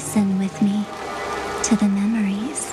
listen with me to the memories.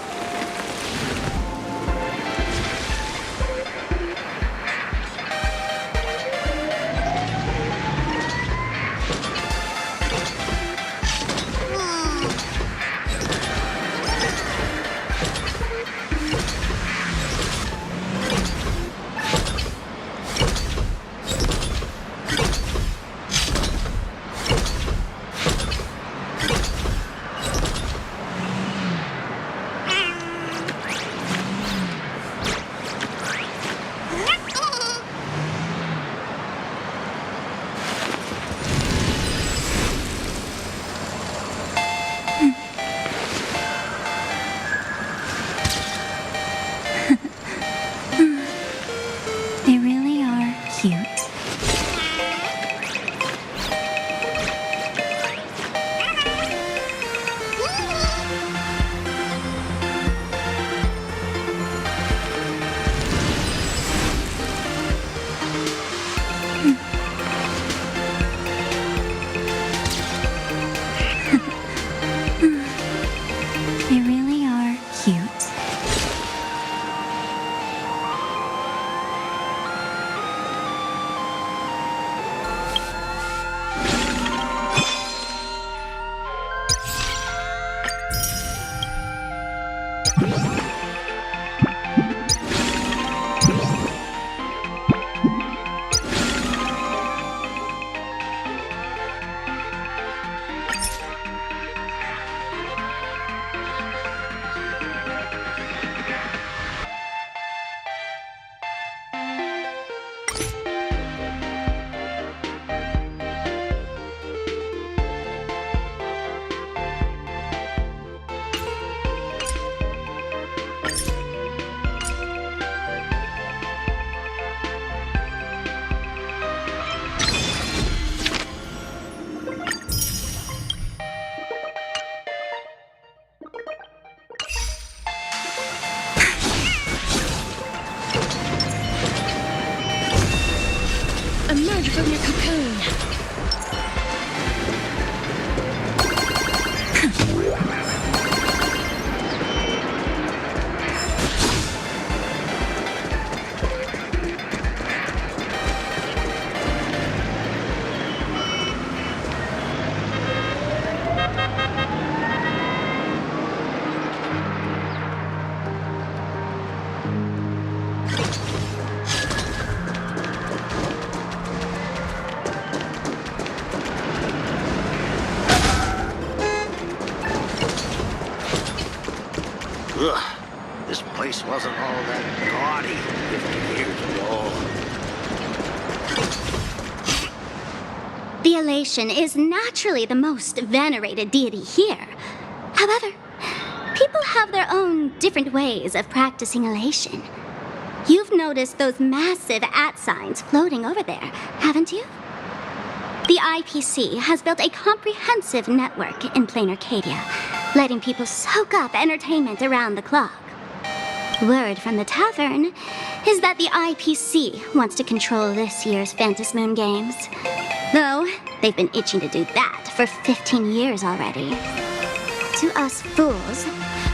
They really are cute. They really are cute. Emerge from your cocoon. Ugh, this place wasn't all that gaudy 50 years ago. The elation is naturally the most venerated deity here. However, people have their own different ways of practicing elation. You've noticed those massive @signs floating over there, haven't you? The IPC has built a comprehensive network in plain Arcadia, letting people soak up entertainment around the clock. Word from the tavern is that the IPC wants to control this year's Phantasmoon Games. Though, they've been itching to do that for 15 years already. To us fools,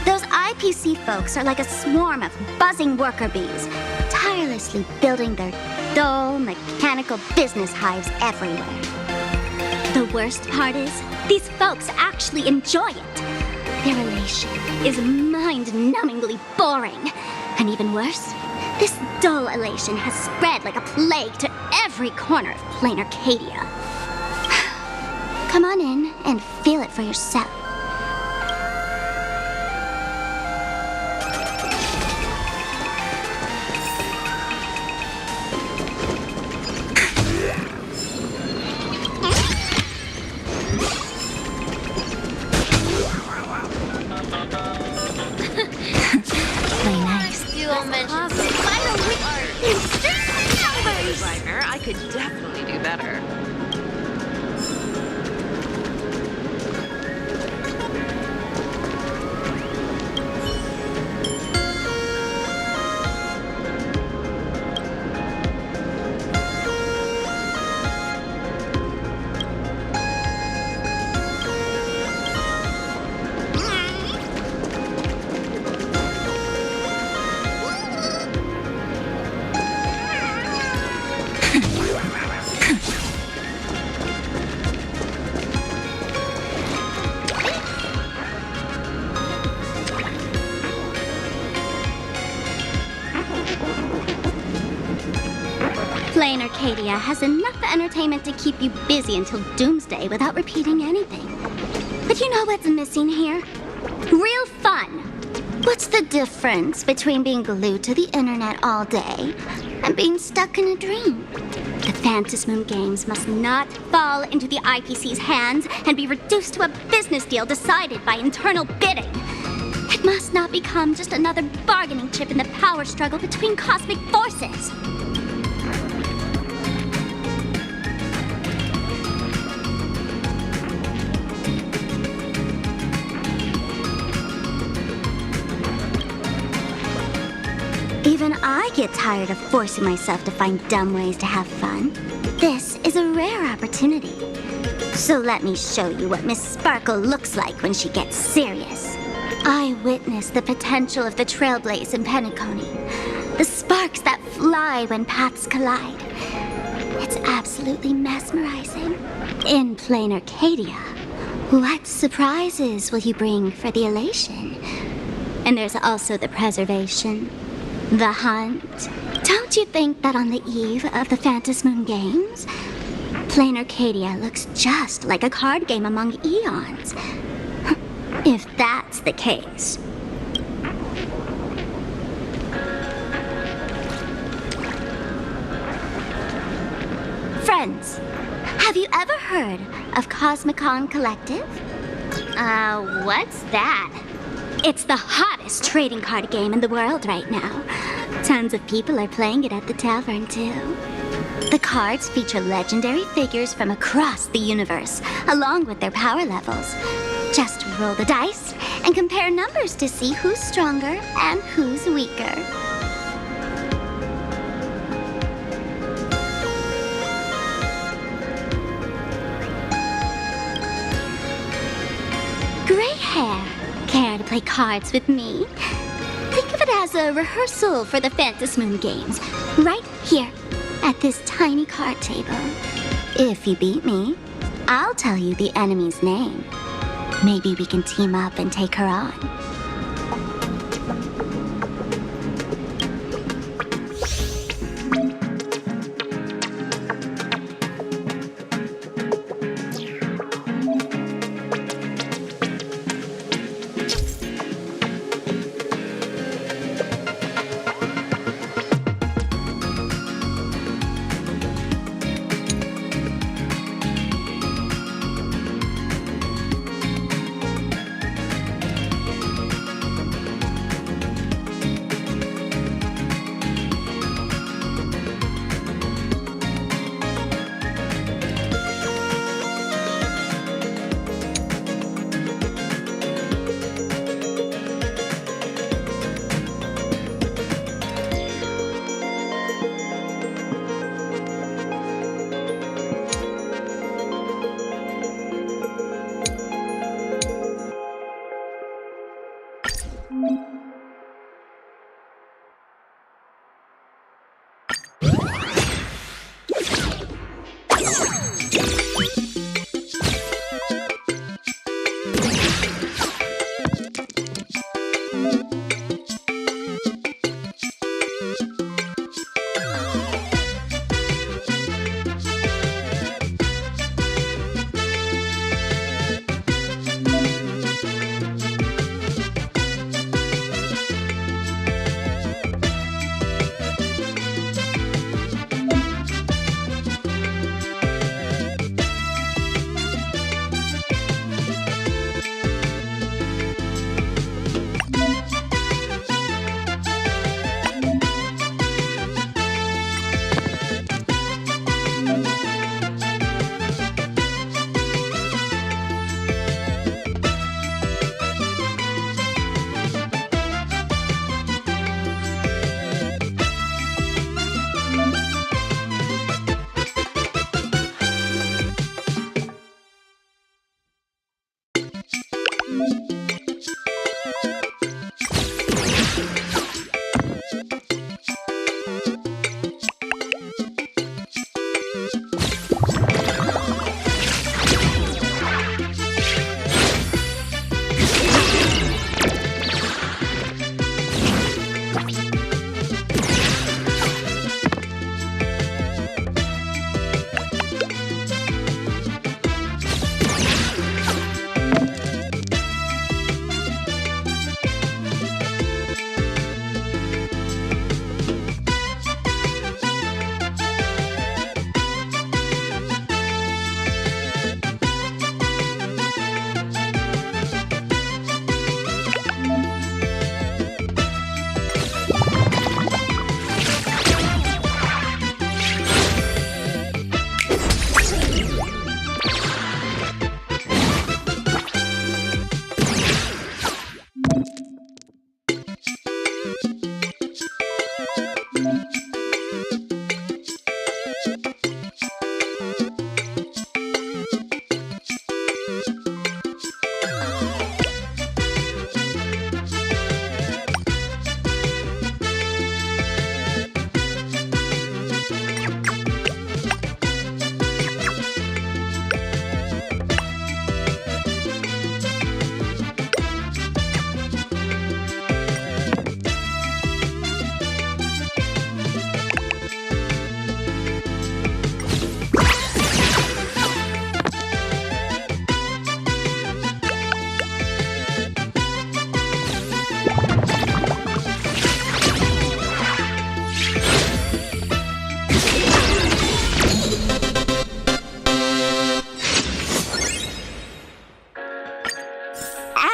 those IPC folks are like a swarm of buzzing worker bees, tirelessly building their dull, mechanical business hives everywhere. The worst part is, these folks actually enjoy it. Their elation is mind-numbingly boring. And even worse, this dull elation has spread like a plague to every corner of plain Arcadia. Come on in and feel it for yourself. I could definitely do better. Plain Arcadia has enough entertainment to keep you busy until doomsday without repeating anything. But you know what's missing here? Real fun. What's the difference between being glued to the internet all day and being stuck in a dream? The Phantasmoon games must not fall into the IPC's hands and be reduced to a business deal decided by internal bidding. It must not become just another bargaining chip in the power struggle between cosmic forces. Even I get tired of forcing myself to find dumb ways to have fun. This is a rare opportunity. So let me show you what Miss Sparkle looks like when she gets serious. I witnessed the potential of the Trailblaze in Penacony. The sparks that fly when paths collide. It's absolutely mesmerizing. In Plain Arcadia, what surprises will you bring for the elation? And there's also the preservation. The hunt. Don't you think that on the eve of the Phantasmoon Games, Plain Arcadia looks just like a card game among eons? If that's the case. Friends, have you ever heard of Cosmicon Collective? What's that? It's the hottest trading card game in the world right now. Tons of people are playing it at the tavern, too. The cards feature legendary figures from across the universe, along with their power levels. Just roll the dice and compare numbers to see who's stronger and who's weaker. Gray hair. Care to play cards with me? Think of it as a rehearsal for the Phantasmoon Games, right here at this tiny card table. If you beat me, I'll tell you the enemy's name. Maybe we can team up and take her on.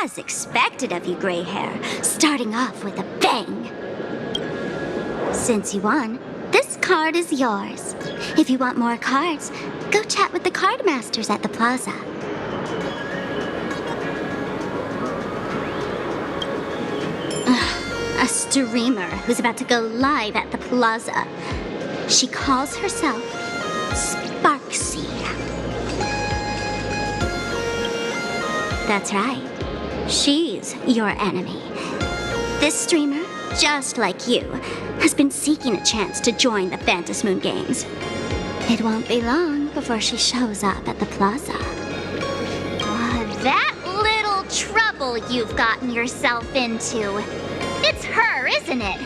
As expected of you, gray hair, starting off with a bang. Since you won, this card is yours. If you want more cards, go chat with the card masters at the plaza. A streamer who's about to go live at the plaza. She calls herself Sparksy. That's right. She's your enemy. This streamer, just like you, has been seeking a chance to join the Phantasmoon Games. It won't be long before she shows up at the plaza. That little trouble you've gotten yourself into. It's her, isn't it?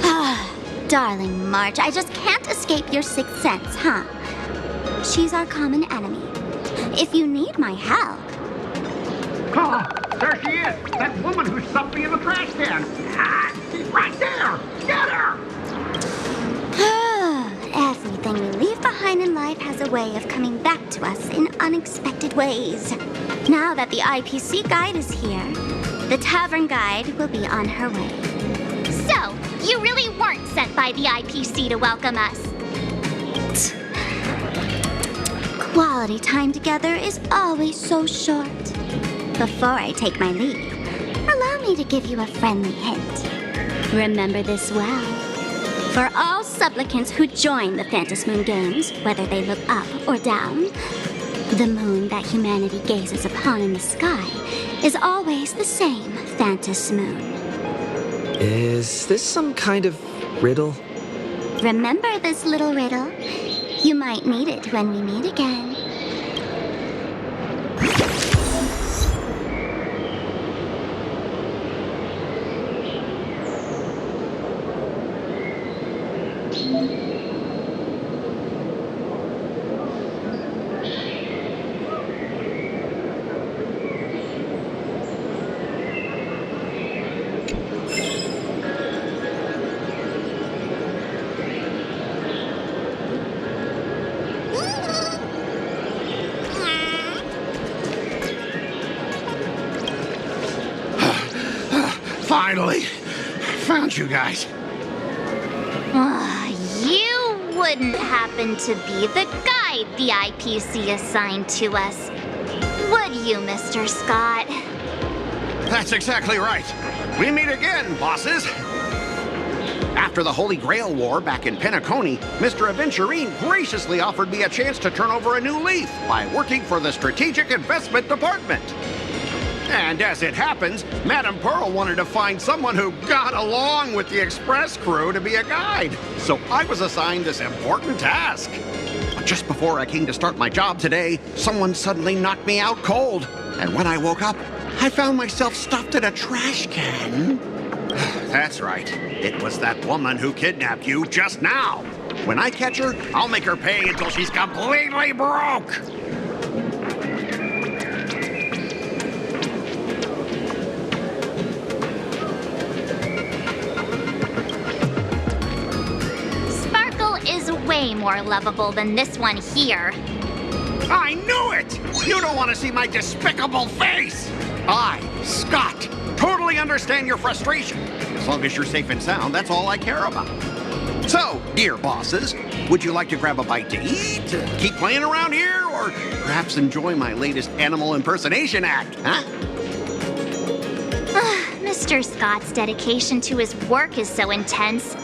Ah, darling March, I just can't escape your sixth sense, huh? She's our common enemy. If you need my help... Oh, there she is! That woman who stuffed me in the trash can! Ah, she's right there! Get her! Everything we leave behind in life has a way of coming back to us in unexpected ways. Now that the IPC guide is here, the tavern guide will be on her way. So, you really weren't sent by the IPC to welcome us? Quality time together is always so short. Before I take my leave, allow me to give you a friendly hint. Remember this well. For all supplicants who join the Phantasmoon Games, whether they look up or down, the moon that humanity gazes upon in the sky is always the same Phantasmoon. Is this some kind of riddle? Remember this little riddle? You might need it when we meet again. Finally! Found you guys. You wouldn't happen to be the guide the IPC assigned to us, would you, Mr. Scott? That's exactly right. We meet again, bosses. After the Holy Grail War back in Penacony, Mr. Aventurine graciously offered me a chance to turn over a new leaf by working for the Strategic Investment Department. And as it happens, Madame Pearl wanted to find someone who got along with the Express crew to be a guide. So I was assigned this important task. But just before I came to start my job today, someone suddenly knocked me out cold. And when I woke up, I found myself stuffed in a trash can. That's right. It was that woman who kidnapped you just now. When I catch her, I'll make her pay until she's completely broke. Is way more lovable than this one here. I knew it! You don't want to see my despicable face! I, Scott, totally understand your frustration. As long as you're safe and sound, that's all I care about. So, dear bosses, would you like to grab a bite to eat, keep playing around here, or perhaps enjoy my latest animal impersonation act, huh? Mr. Scott's dedication to his work is so intense.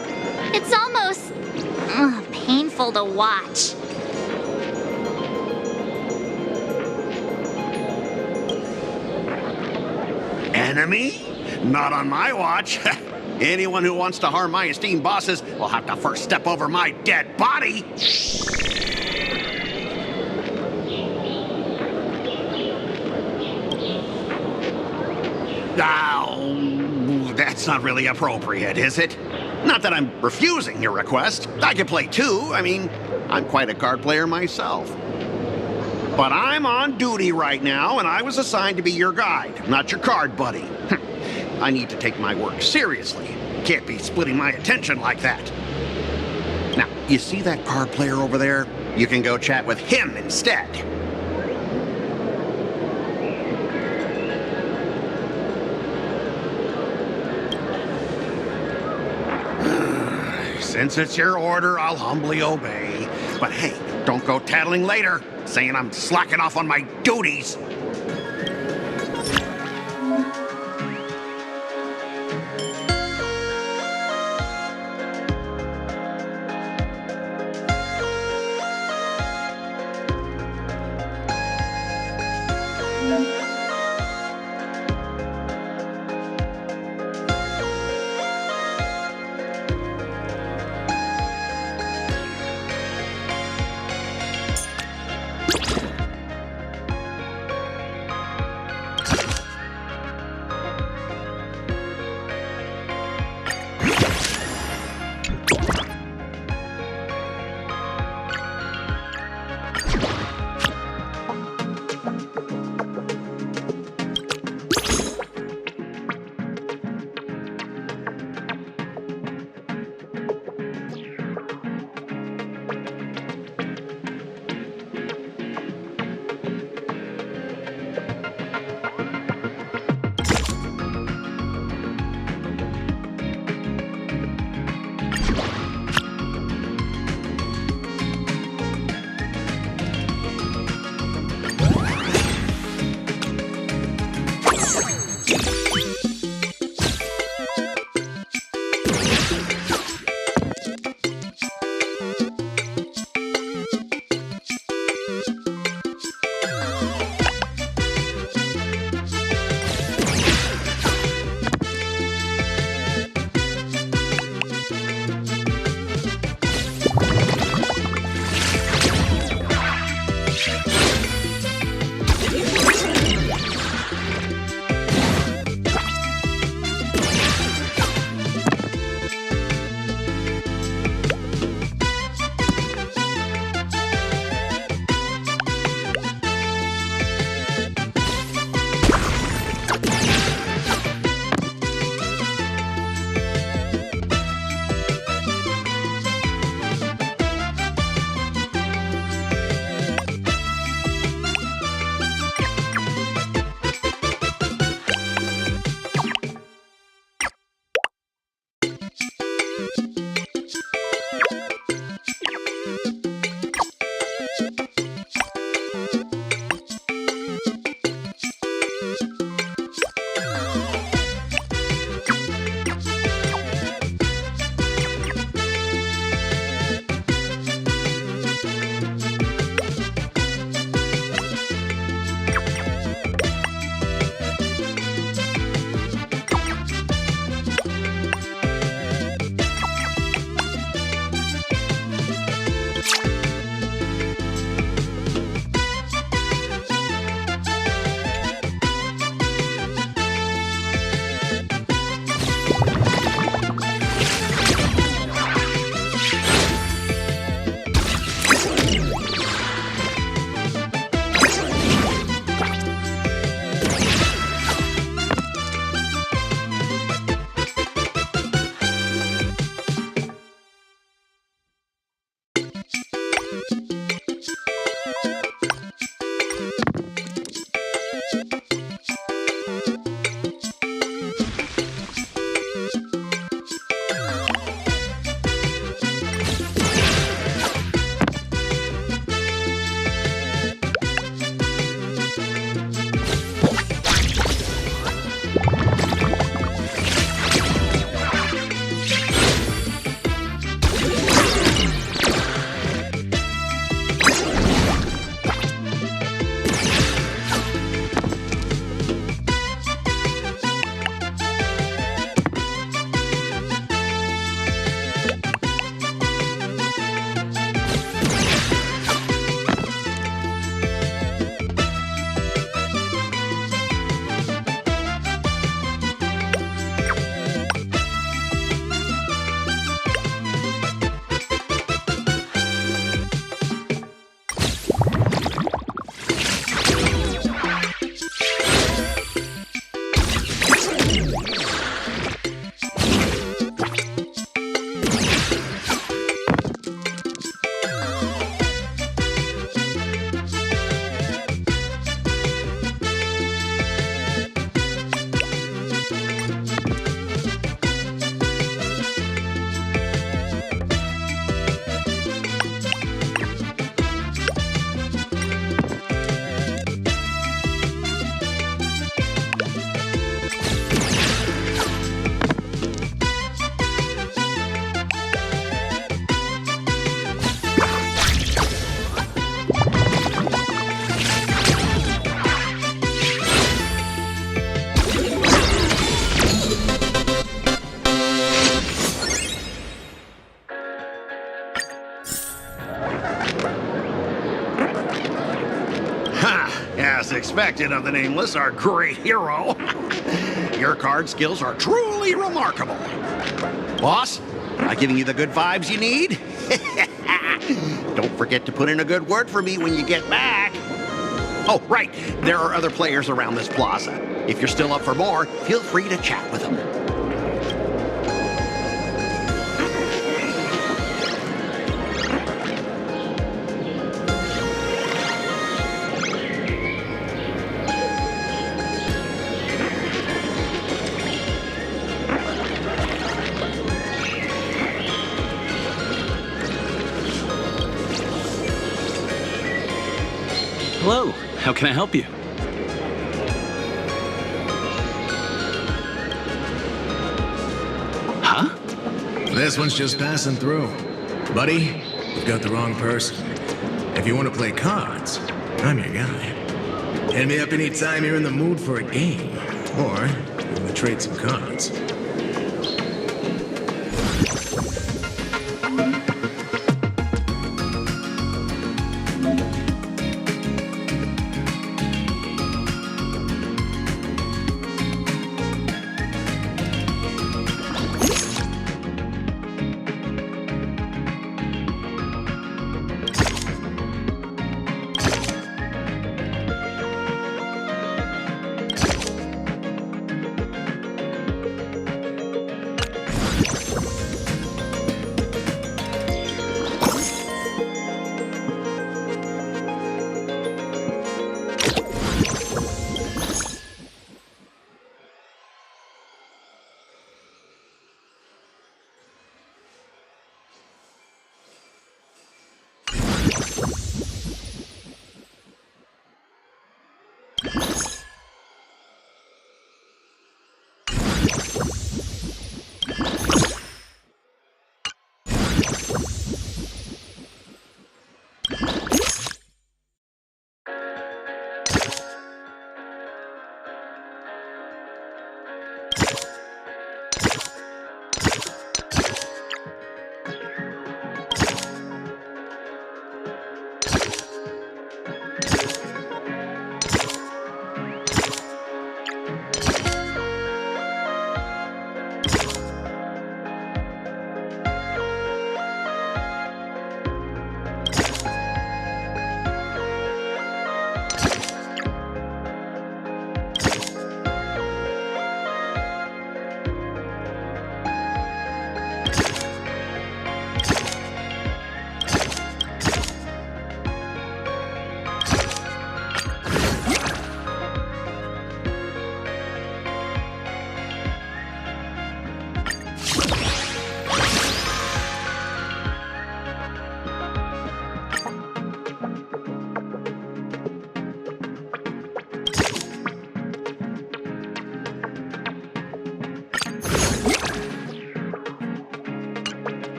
It's almost painful to watch. Enemy? Not on my watch. Anyone who wants to harm my esteemed bosses will have to first step over my dead body. Oh, that's not really appropriate, is it? Not that I'm refusing your request. I can play too. I mean, I'm quite a card player myself. But I'm on duty right now, and I was assigned to be your guide, not your card buddy. I need to take my work seriously. Can't be splitting my attention like that. Now, you see that card player over there? You can go chat with him instead. Since it's your order, I'll humbly obey. But hey, don't go tattling later, saying I'm slacking off on my duties. expected of the Nameless, our great hero. Your card skills are truly remarkable. Boss, am I giving you the good vibes you need? Don't forget to put in a good word for me when you get back. Oh, right. There are other players around this plaza. If you're still up for more, feel free to chat with them. Hello, how can I help you? Huh? This one's just passing through. Buddy, you've got the wrong person. If you want to play cards, I'm your guy. Hit me up anytime you're in the mood for a game. Or, you want to trade some cards.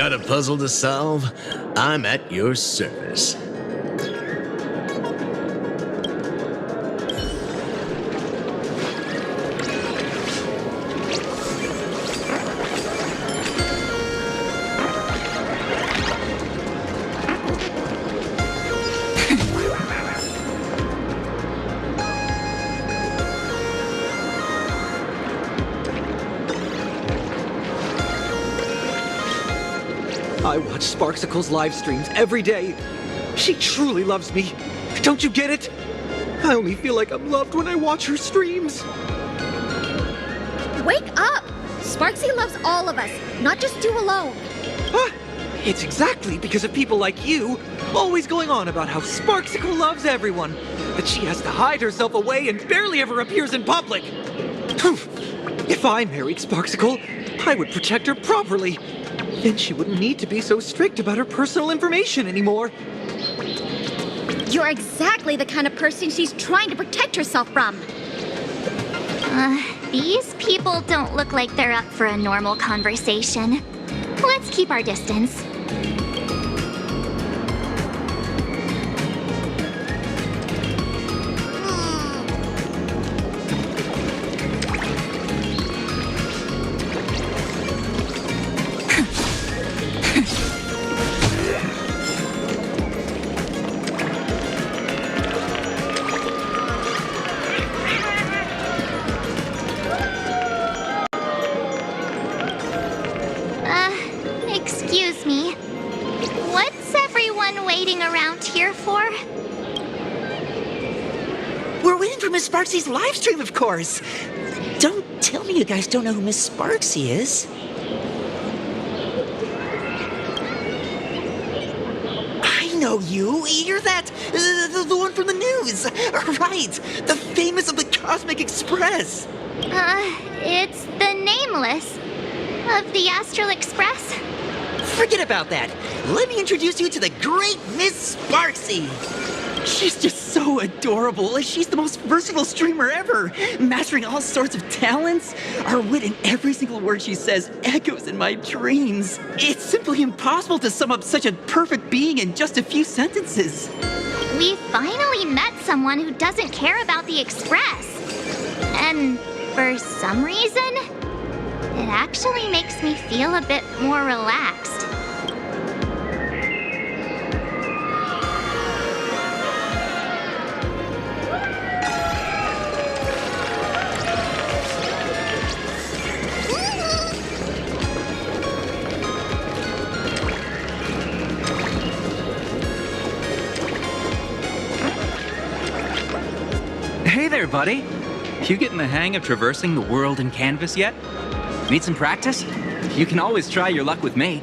Got a puzzle to solve? I'm at your service. I watch Sparksicle's live streams every day. She truly loves me. Don't you get it? I only feel like I'm loved when I watch her streams. Wake up! Sparksy loves all of us, not just you alone. Huh? It's exactly because of people like you, always going on about how Sparksicle loves everyone, that she has to hide herself away and barely ever appears in public. If I married Sparksicle, I would protect her properly. Then she wouldn't need to be so strict about her personal information anymore. You're exactly the kind of person she's trying to protect herself from. These people don't look like they're up for a normal conversation. Let's keep our distance. Excuse me. What's everyone waiting around here for? We're waiting for Miss Sparksy's live stream, of course. Don't tell me you guys don't know who Miss Sparksy is. I know you. You're that, the one from the news. Right, the famous of the Cosmic Express. It's the Nameless of the Astral Express. Forget about that. Let me introduce you to the great Miss Sparksy. She's just so adorable. She's the most versatile streamer ever, mastering all sorts of talents. Her wit in every single word she says echoes in my dreams. It's simply impossible to sum up such a perfect being in just a few sentences. We finally met someone who doesn't care about the Express. And for some reason, it actually makes me feel a bit more relaxed. Hey there, buddy. You getting the hang of traversing the world in Canvas yet? Need some practice? You can always try your luck with me.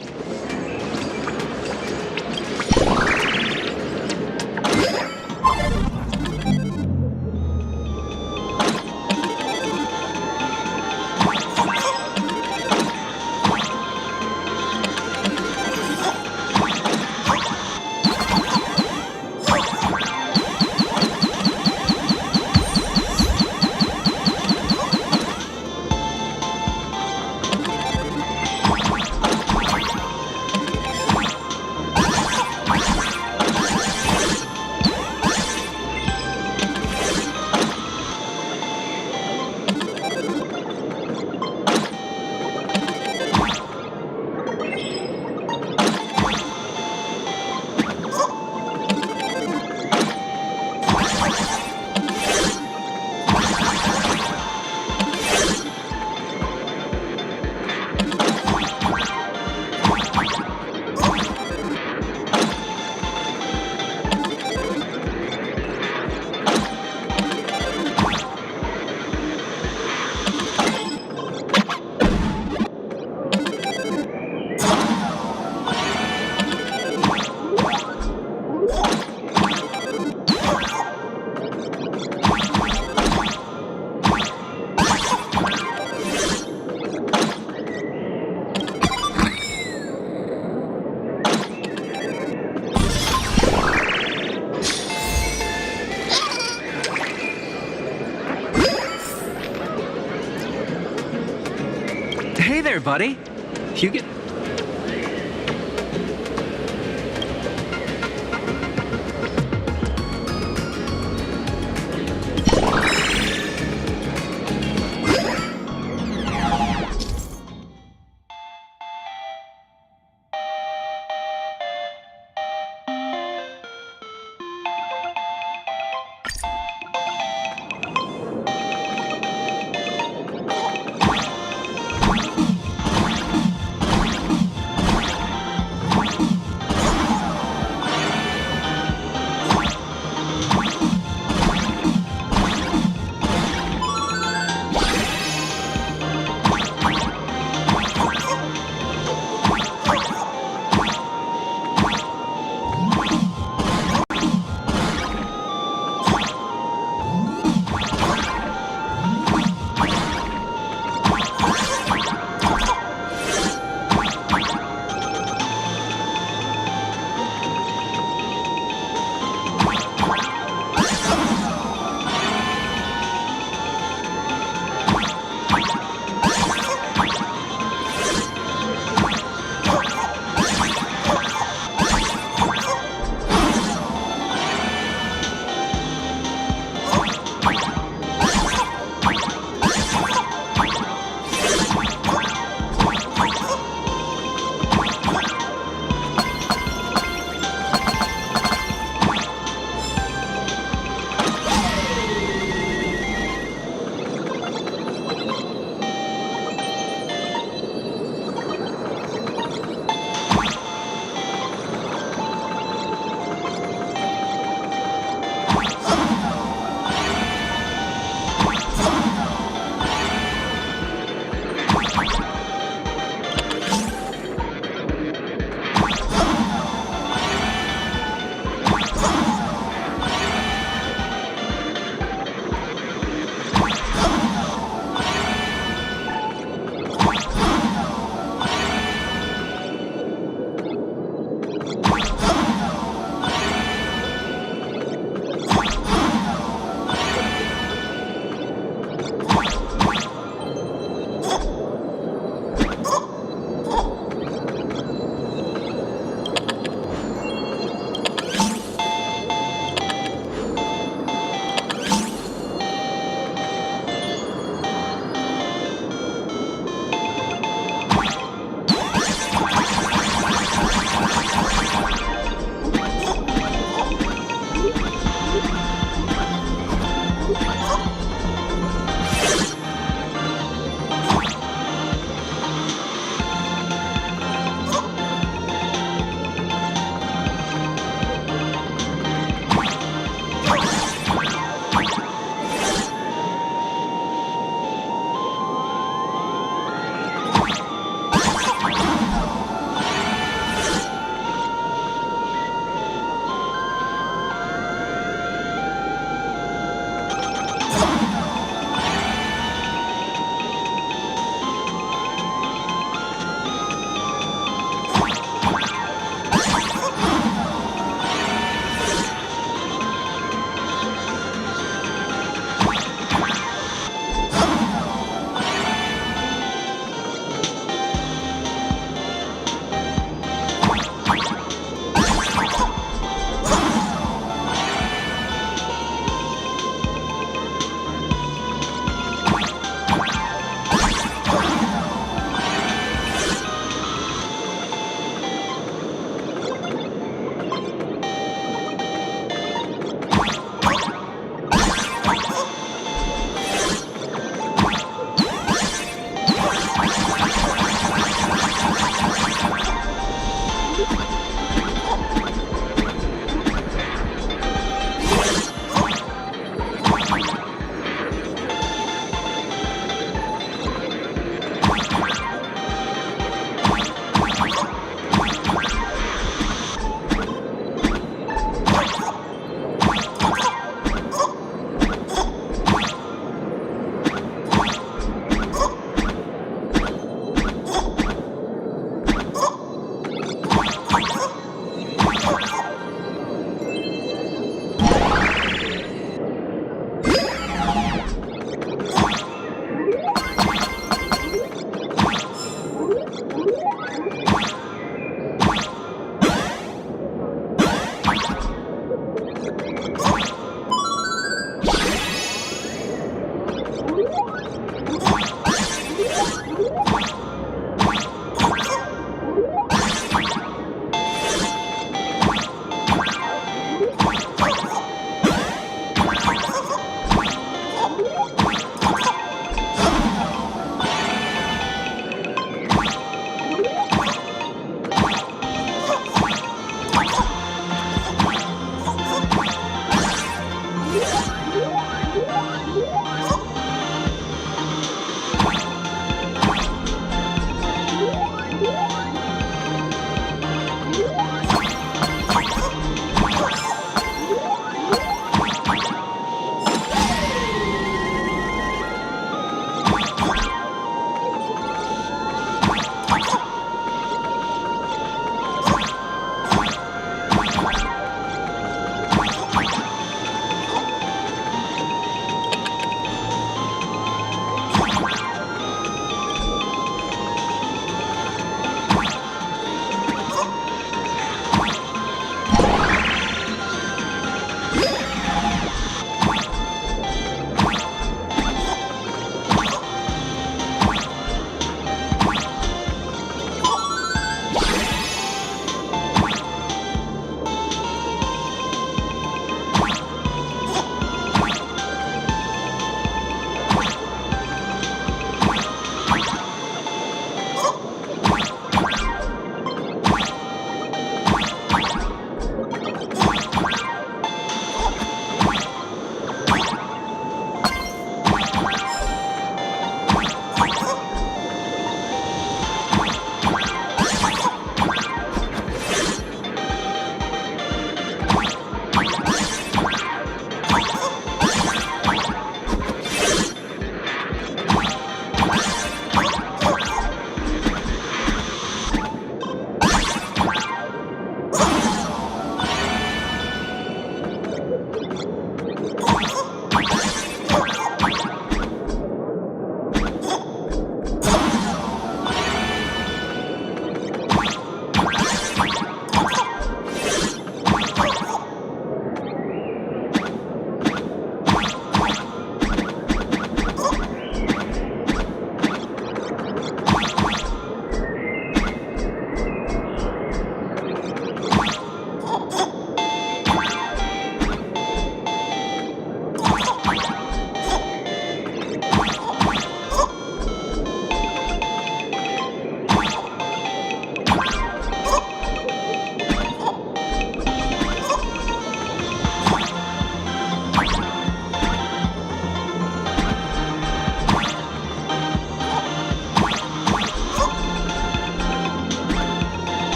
Hey there, buddy. You get...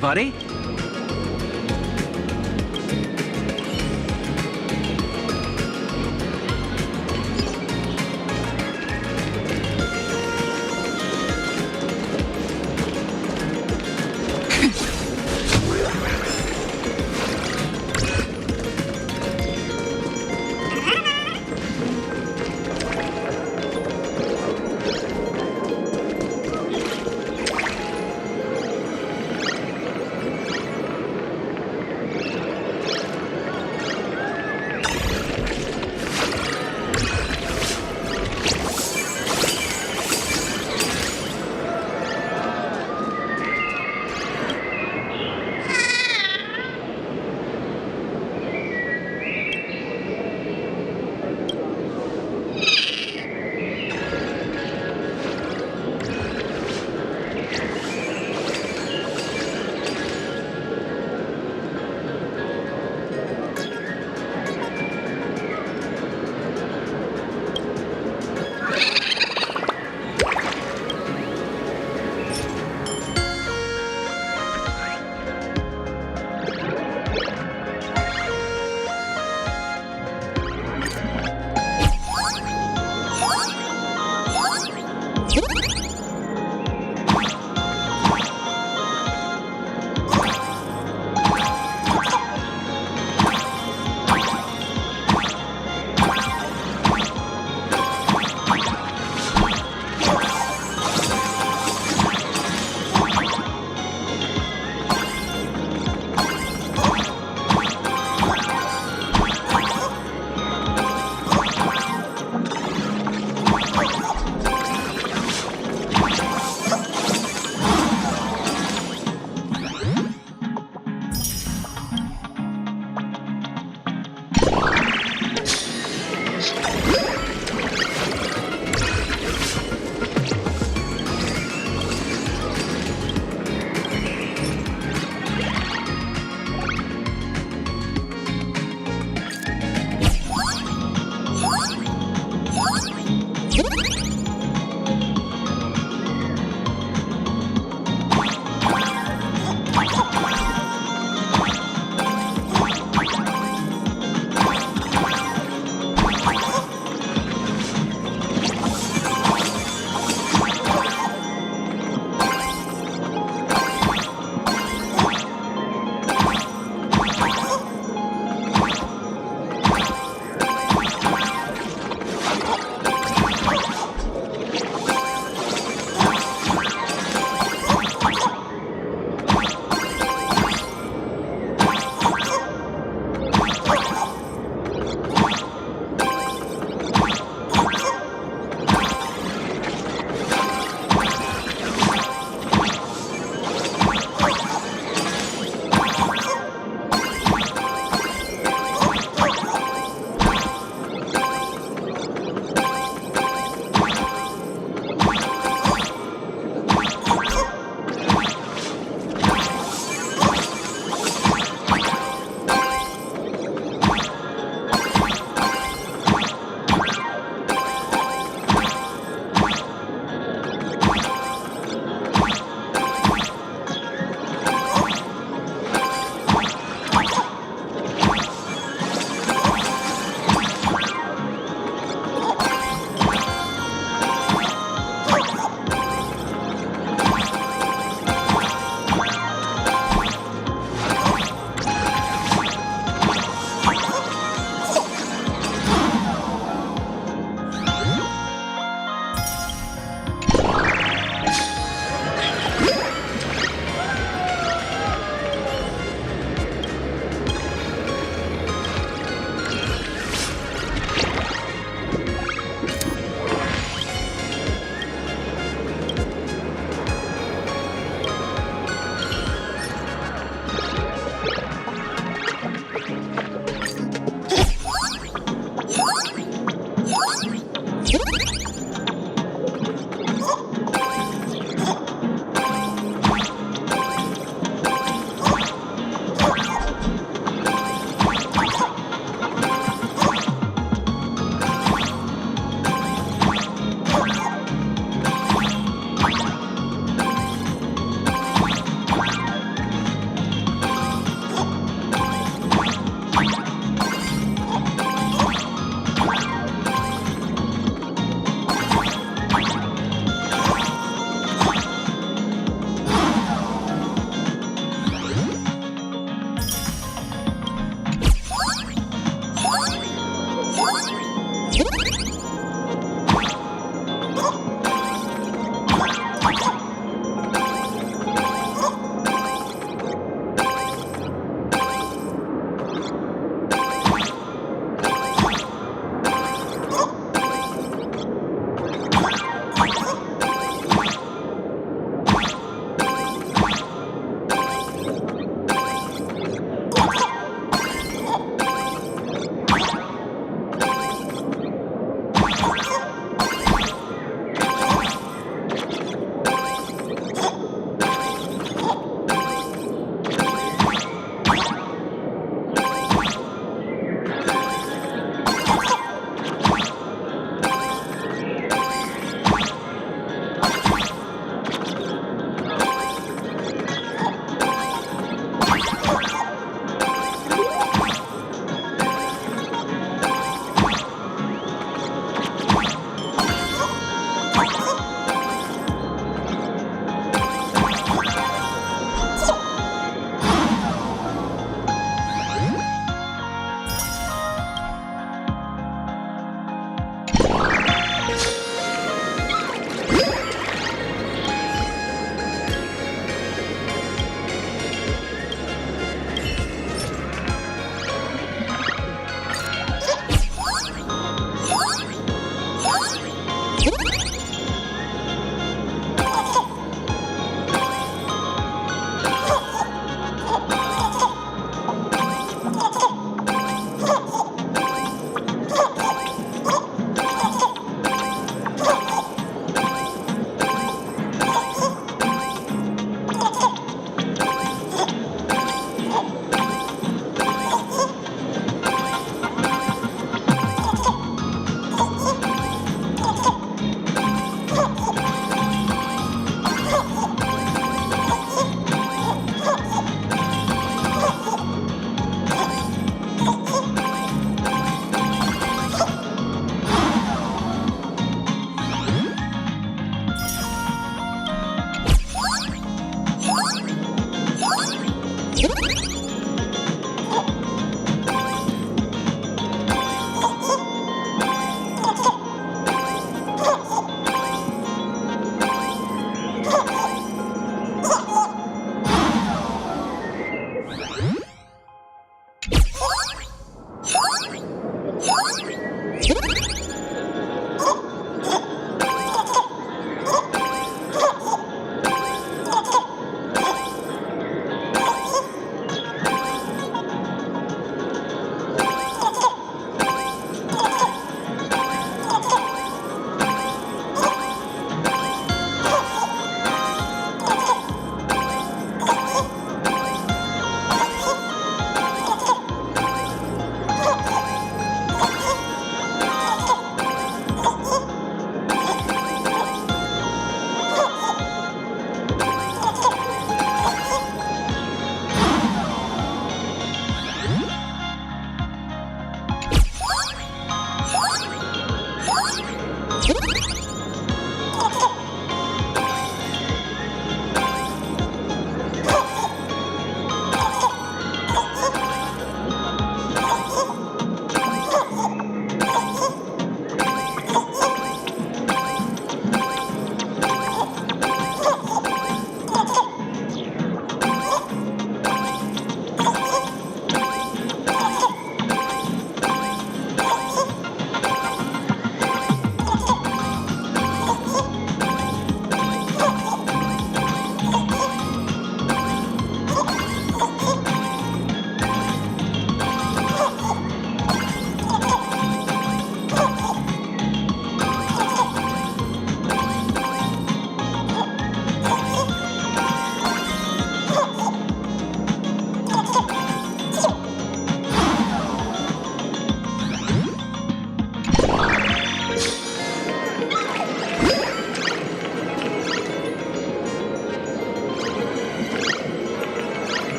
buddy.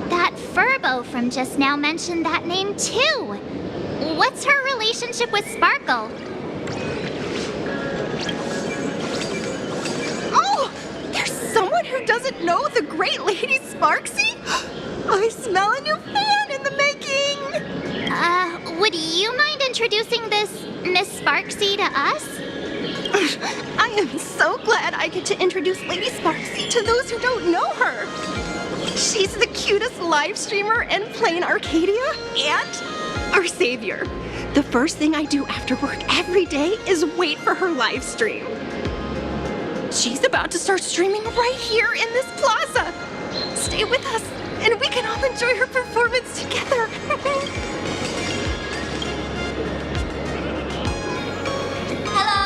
That Furbo from just now mentioned that name too. What's her relationship with Sparkle? Oh! There's someone who doesn't know the great Lady Sparksy? I smell a new fan in the making! Would you mind introducing this Miss Sparksy to us? I am so glad I get to introduce Lady Sparksy to those who don't know her. She's the cutest live streamer in plain Arcadia and our savior. The first thing I do after work every day is wait for her live stream. She's about to start streaming right here in this plaza. Stay with us, and we can all enjoy her performance together. Hello?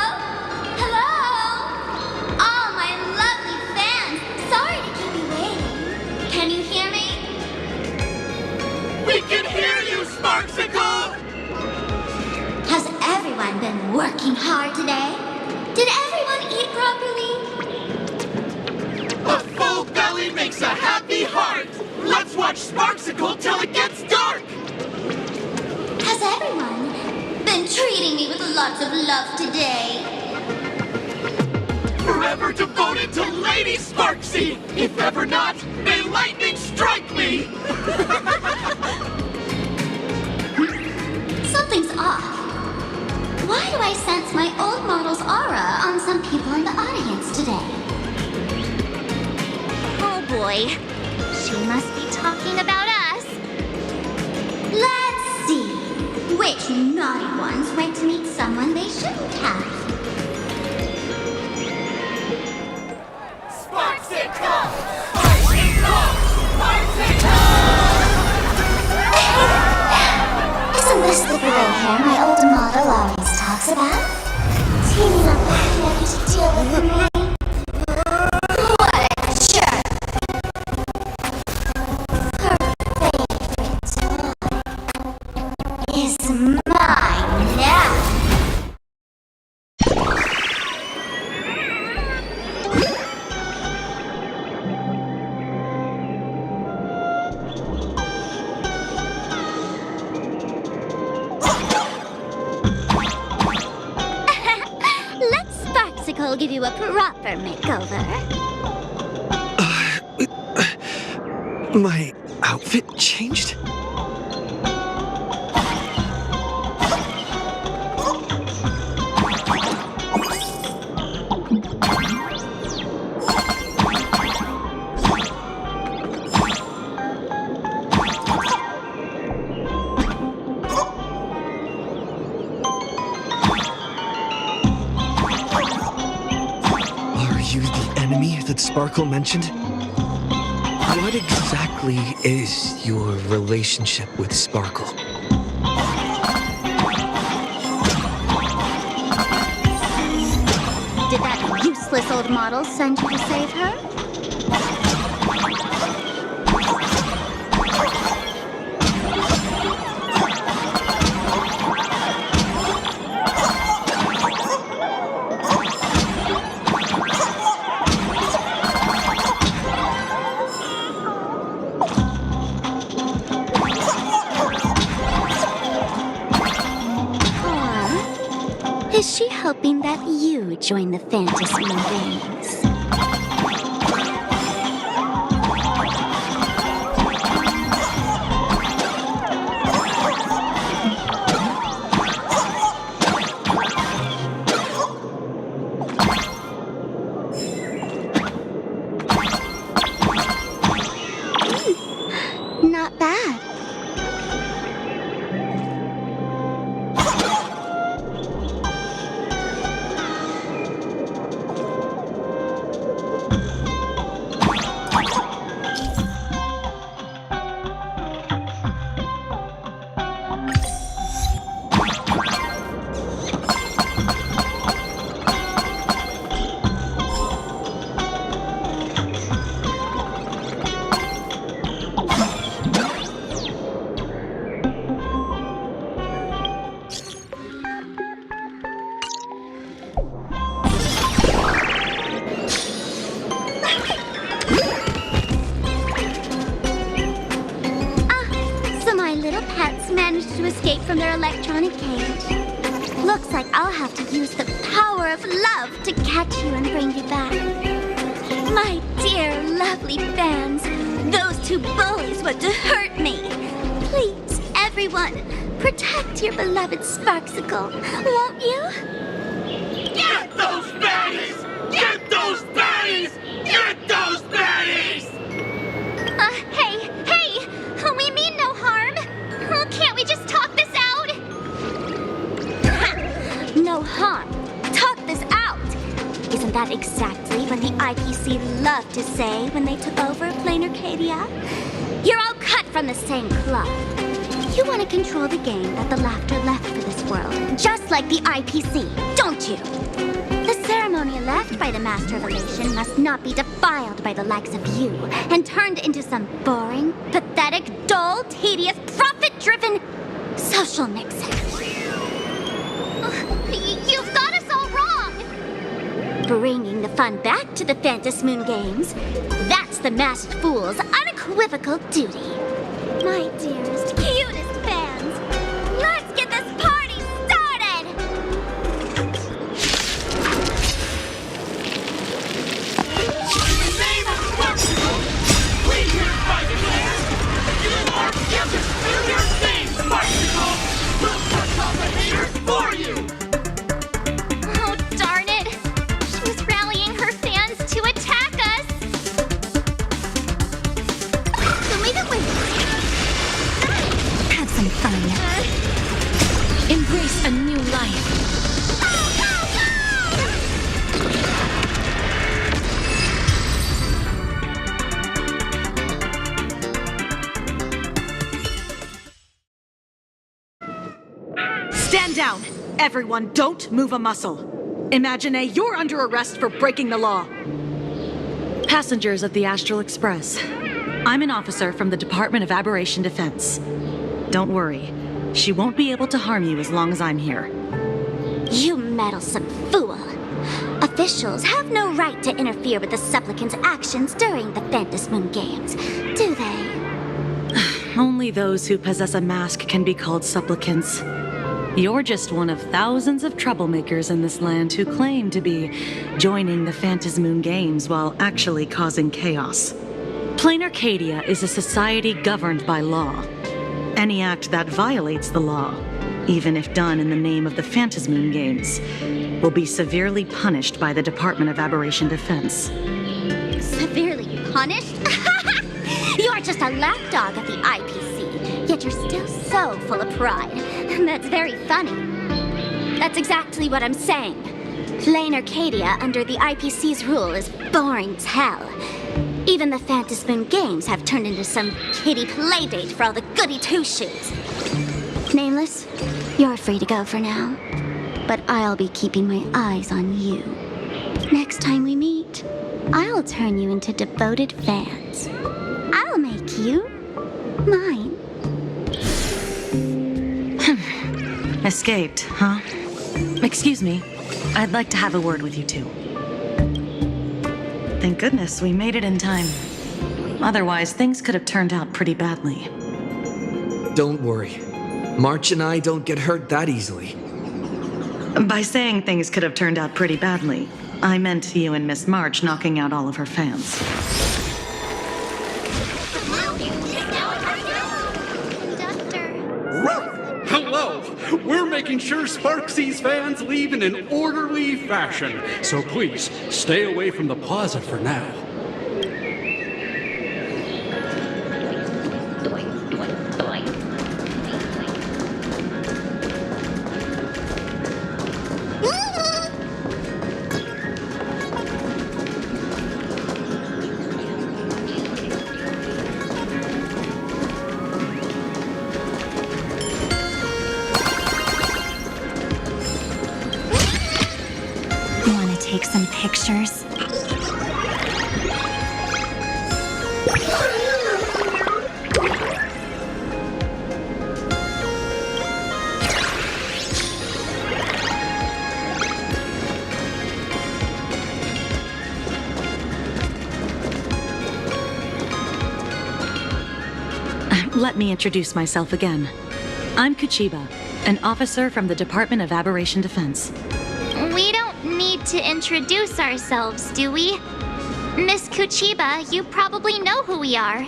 Hello? All my lovely fans, sorry to keep you waiting. Can you hear me? We can hear you, Sparksicle! Has everyone been working hard today? Did everyone eat properly? A full belly makes a happy heart! Let's watch Sparksicle till it gets dark! Has everyone been treating me with lots of love today? Forever devoted to Lady Sparksy! If ever not, may lightning strike me! Something's off. Why do I sense my old model's aura on some people in the audience today? Oh boy. She must be talking about us. Let's see. Which naughty ones went to meet someone they shouldn't have? Sparksicle! Sparksicle! Sparksicle! Isn't this the gray hair my old model always talks about? Teaming up with Lily to deal with me? What a jerk! Her favorite toy is mine now! Let Sparksicle give you a proper makeover. My outfit changed? Are you the enemy that Sparkle mentioned? What exactly is your relationship with Sparkle? Did that useless old model send you to save her? Or is she hoping that you join the fantasy rings? Not bad. from their electronic cage. Looks like I'll have to use the power of love to catch you and bring you back. My dear, lovely fans, those two bullies want to hurt me. Please, everyone, protect your beloved Sparksicle, won't you? Get those baddies! Get those baddies! Get those baddies! Hey! We mean no harm. Can't we just talk this out? No harm. Talk this out. Isn't that exactly what the IPC loved to say when they took over Plain Arcadia? You're all cut from the same cloth. You want to control the game that the laughter left for this world, just like the IPC, don't you? The ceremony left by the Master of Elation must not be defiled by the likes of you and turned into some boring, pathetic, dull, tedious, profit-driven social mixer. You've got us all wrong. Bringing the fun back to the Fantasmoon Games, that's the Masked Fool's unequivocal duty. My dearest, cutest fans, let's get this party started! In the name of Sparksicle, we here fight again! You are guilty! Do your thing, Sparksicle! We'll crush all the haters for you! Oh, darn it. She was rallying her fans to attack us. So leave it with me. Have some fun. Embrace a new life. Stand down! Everyone, don't move a muscle. Imagine you're under arrest for breaking the law. Passengers of the Astral Express. I'm an officer from the Department of Aberration Defense. Don't worry. She won't be able to harm you as long as I'm here. You meddlesome fool. Officials have no right to interfere with the supplicant's actions during the Fantasmoon Games, do they? Only those who possess a mask can be called supplicants. You're just one of thousands of troublemakers in this land who claim to be joining the Fantasmoon Games while actually causing chaos. Plain Arcadia is a society governed by law. Any act that violates the law, even if done in the name of the Fantasmoon Games, will be severely punished by the Department of Aberration Defense. Severely punished? You're just a lapdog of the IPC, yet you're still so full of pride. That's very funny. That's exactly what I'm saying. Plain Arcadia under the IPC's rule is boring as hell. Even the Fantasmoon Games have turned into some kiddie playdate for all the goody two-shoes. Nameless, you're free to go for now. But I'll be keeping my eyes on you. Next time we meet, I'll turn you into devoted fans. I'll make you mine. Escaped, huh? Excuse me. I'd like to have a word with you two. Thank goodness we made it in time. Otherwise, things could have turned out pretty badly. Don't worry. March and I don't get hurt that easily. By saying things could have turned out pretty badly, I meant you and Miss March knocking out all of her fans. Hello! We're making sure Sparksy's fans leave in an orderly fashion, so please stay away from the plaza for now. Want to take some pictures? Let me introduce myself again. I'm Kuchiba, an officer from the Department of Aberration Defense. We don't need to introduce ourselves, do we? Miss Kuchiba, you probably know who we are.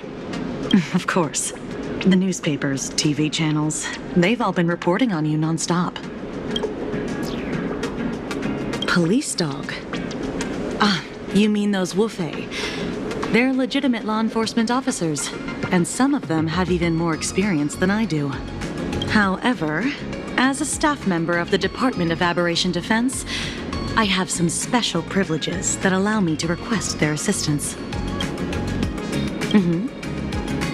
Of course. The newspapers, TV channels, they've all been reporting on you nonstop. Police dog? Ah, you mean those Wufei. They're legitimate law enforcement officers, and some of them have even more experience than I do. However, as a staff member of the Department of Aberration Defense, I have some special privileges that allow me to request their assistance.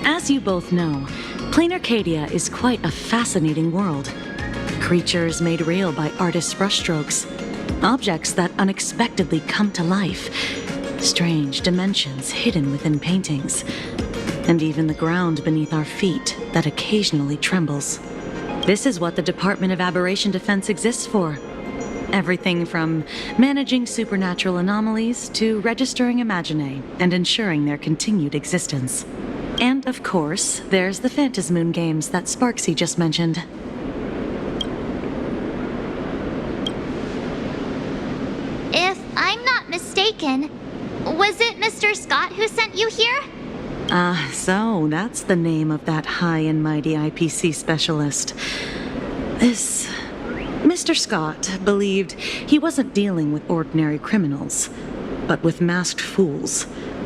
As you both know, Plain Arcadia is quite a fascinating world. Creatures made real by artists' brushstrokes. Objects that unexpectedly come to life. Strange dimensions hidden within paintings. And even the ground beneath our feet that occasionally trembles. This is what the Department of Aberration Defense exists for. Everything from managing supernatural anomalies to registering Imaginae and ensuring their continued existence. And of course, there's the Phantasmoon games that Sparksy just mentioned. If I'm not mistaken, was it Mr. Scott who sent you here? So that's the name of that high and mighty IPC specialist. This Mr. Scott believed he wasn't dealing with ordinary criminals, but with masked fools,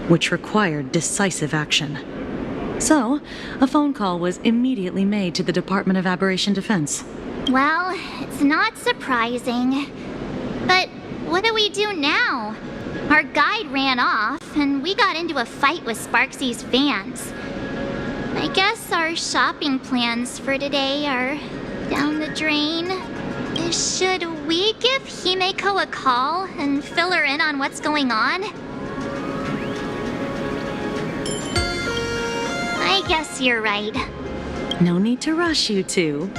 which required decisive action. So, a phone call was immediately made to the Department of Aberration Defense. Well, it's not surprising. But what do we do now? Our guide ran off, and we got into a fight with Sparksy's fans. I guess our shopping plans for today are down the drain. Should we give Himeko a call and fill her in on what's going on? I guess you're right. No need to rush, you two.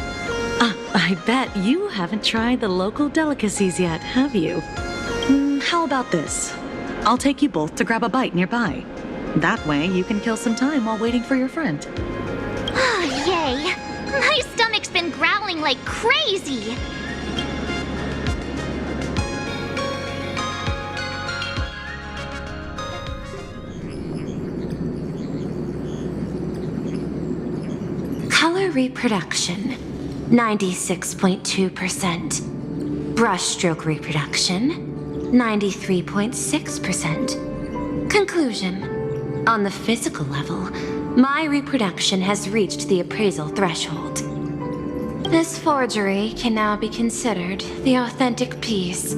I bet you haven't tried the local delicacies yet, have you? How about this? I'll take you both to grab a bite nearby. That way you can kill some time while waiting for your friend. Yay! My stomach's been growling like crazy! Color reproduction, 96.2%. Brushstroke reproduction, 93.6%. Conclusion. On the physical level, my reproduction has reached the appraisal threshold. This forgery can now be considered the authentic piece.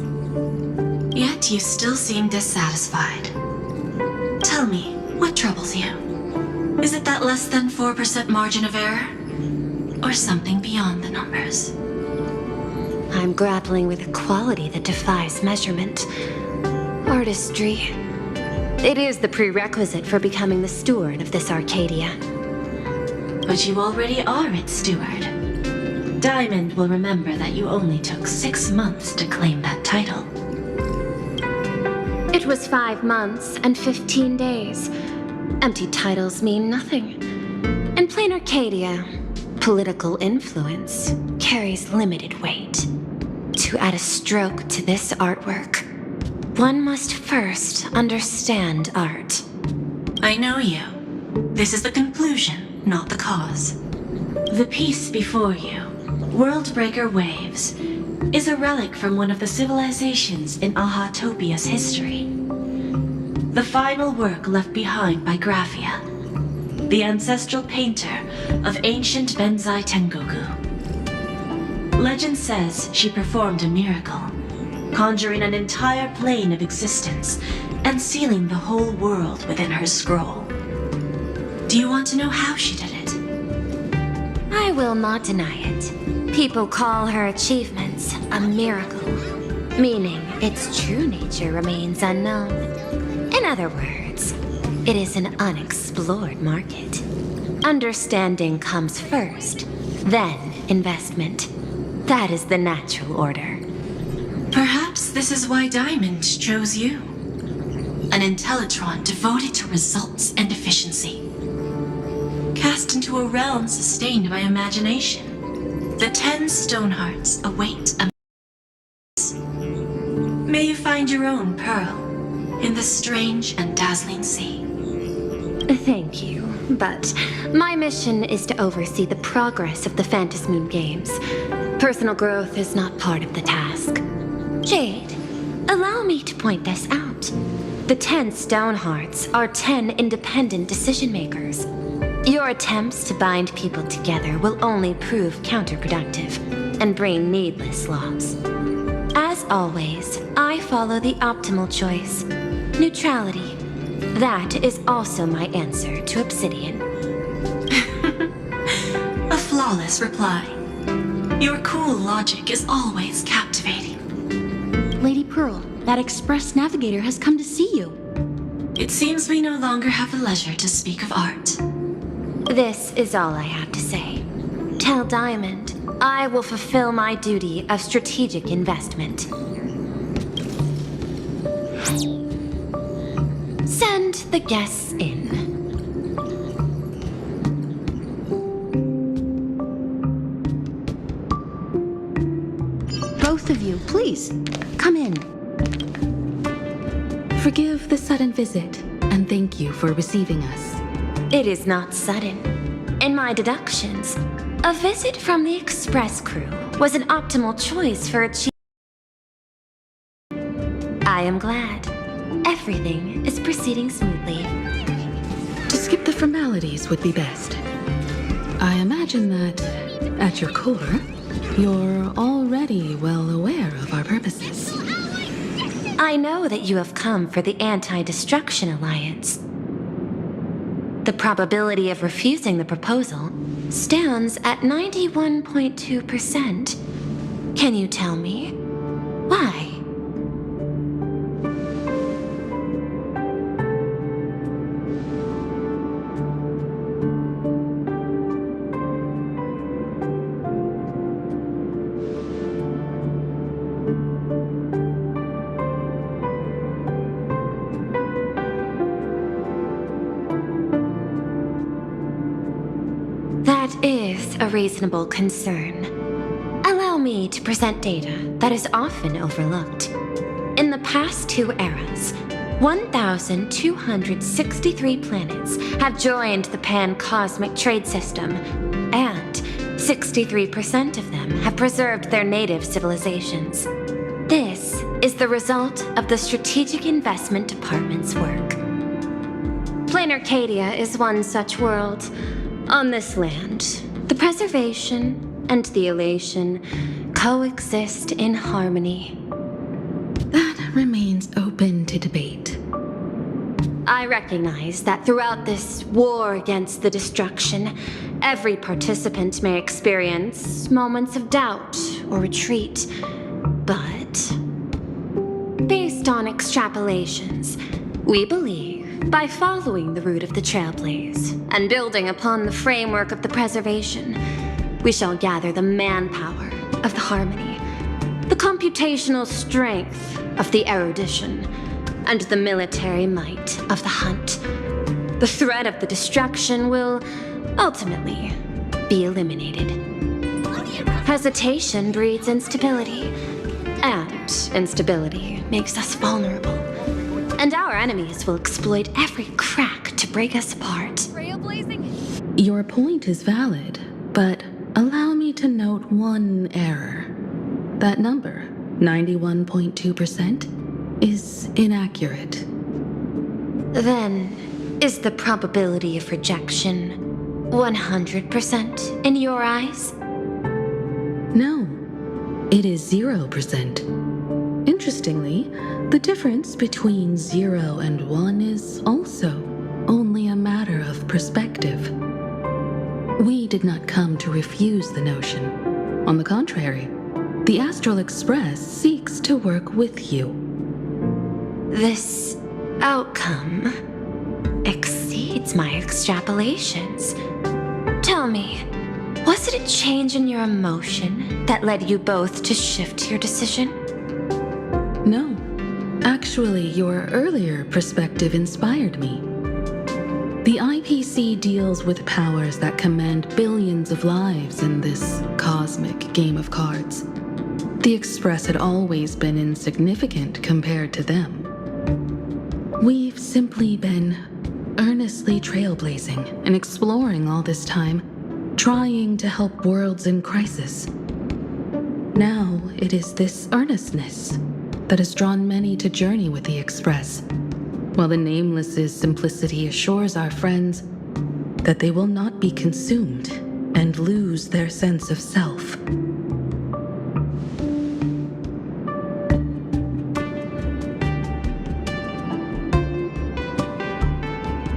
Yet you still seem dissatisfied. Tell me, what troubles you? Is it that less than 4% margin of error? Or something beyond the numbers? I'm grappling with a quality that defies measurement. Artistry. It is the prerequisite for becoming the steward of this Arcadia. But you already are its steward. Diamond will remember that you only took 6 months to claim that title. It was 5 months and 15 days. Empty titles mean nothing. In plain Arcadia, political influence carries limited weight. To add a stroke to this artwork, one must first understand art. I know you. This is the conclusion, not the cause. The piece before you, Worldbreaker Waves, is a relic from one of the civilizations in Ahatopia's history. The final work left behind by Graphia, the ancestral painter of ancient Benzai Tengoku. Legend says she performed a miracle, conjuring an entire plane of existence and sealing the whole world within her scroll. Do you want to know how she did it? I will not deny it. People call her achievements a miracle, meaning its true nature remains unknown. In other words, it is an unexplored market. Understanding comes first, then investment. That is the natural order. Perhaps this is why Diamond chose you. An Intellitron devoted to results and efficiency. Cast into a realm sustained by imagination. The 10 stone hearts await a... May you find your own pearl in the strange and dazzling sea. Thank you, but my mission is to oversee the progress of the Phantasmoon Games. Personal growth is not part of the task. Jade, allow me to point this out. The 10 stone hearts are 10 independent decision makers. Your attempts to bind people together will only prove counterproductive and bring needless loss. As always, I follow the optimal choice: neutrality. That is also my answer to Obsidian. A flawless reply. Your cool logic is always captivating. Lady Pearl, that Express Navigator has come to see you. It seems we no longer have the leisure to speak of art. This is all I have to say. Tell Diamond I will fulfill my duty of strategic investment. Send the guests in. Both of you, please, come in. Forgive the sudden visit, and thank you for receiving us. It is not sudden. In my deductions, a visit from the Express crew was an optimal choice for achieving. I am glad. Everything is proceeding smoothly. To skip the formalities would be best. I imagine that, at your core, you're already well aware of our purposes. I know that you have come for the Anti-Destruction Alliance. The probability of refusing the proposal stands at 91.2%. Can you tell me why? That is a reasonable concern. Allow me to present data that is often overlooked. In the past 2 eras, 1,263 planets have joined the Pan-Cosmic Trade System, and 63% of them have preserved their native civilizations. This is the result of the Strategic Investment Department's work. Plain Arcadia is one such world. On this land, the preservation and the elation coexist in harmony. That remains open to debate. I recognize that throughout this war against the destruction, every participant may experience moments of doubt or retreat. But, based on extrapolations, we believe by following the route of the Trailblaze and building upon the framework of the preservation, we shall gather the manpower of the harmony, the computational strength of the erudition, and the military might of the hunt. The threat of the destruction will ultimately be eliminated. Hesitation breeds instability, and instability makes us vulnerable. And our enemies will exploit every crack to break us apart. Trailblazing? Your point is valid, but allow me to note one error. That number, 91.2%, is inaccurate. Then, is the probability of rejection 100% in your eyes? No, it is 0%. Interestingly, the difference between 0 and 1 is also only a matter of perspective. We did not come to refuse the notion. On the contrary, the Astral Express seeks to work with you. This outcome exceeds my extrapolations. Tell me, was it a change in your emotion that led you both to shift your decision? No. Actually, your earlier perspective inspired me. The IPC deals with powers that command billions of lives in this cosmic game of cards. The Express had always been insignificant compared to them. We've simply been earnestly trailblazing and exploring all this time, trying to help worlds in crisis. Now it is this earnestness that has drawn many to journey with the Express, while the Nameless's simplicity assures our friends that they will not be consumed and lose their sense of self.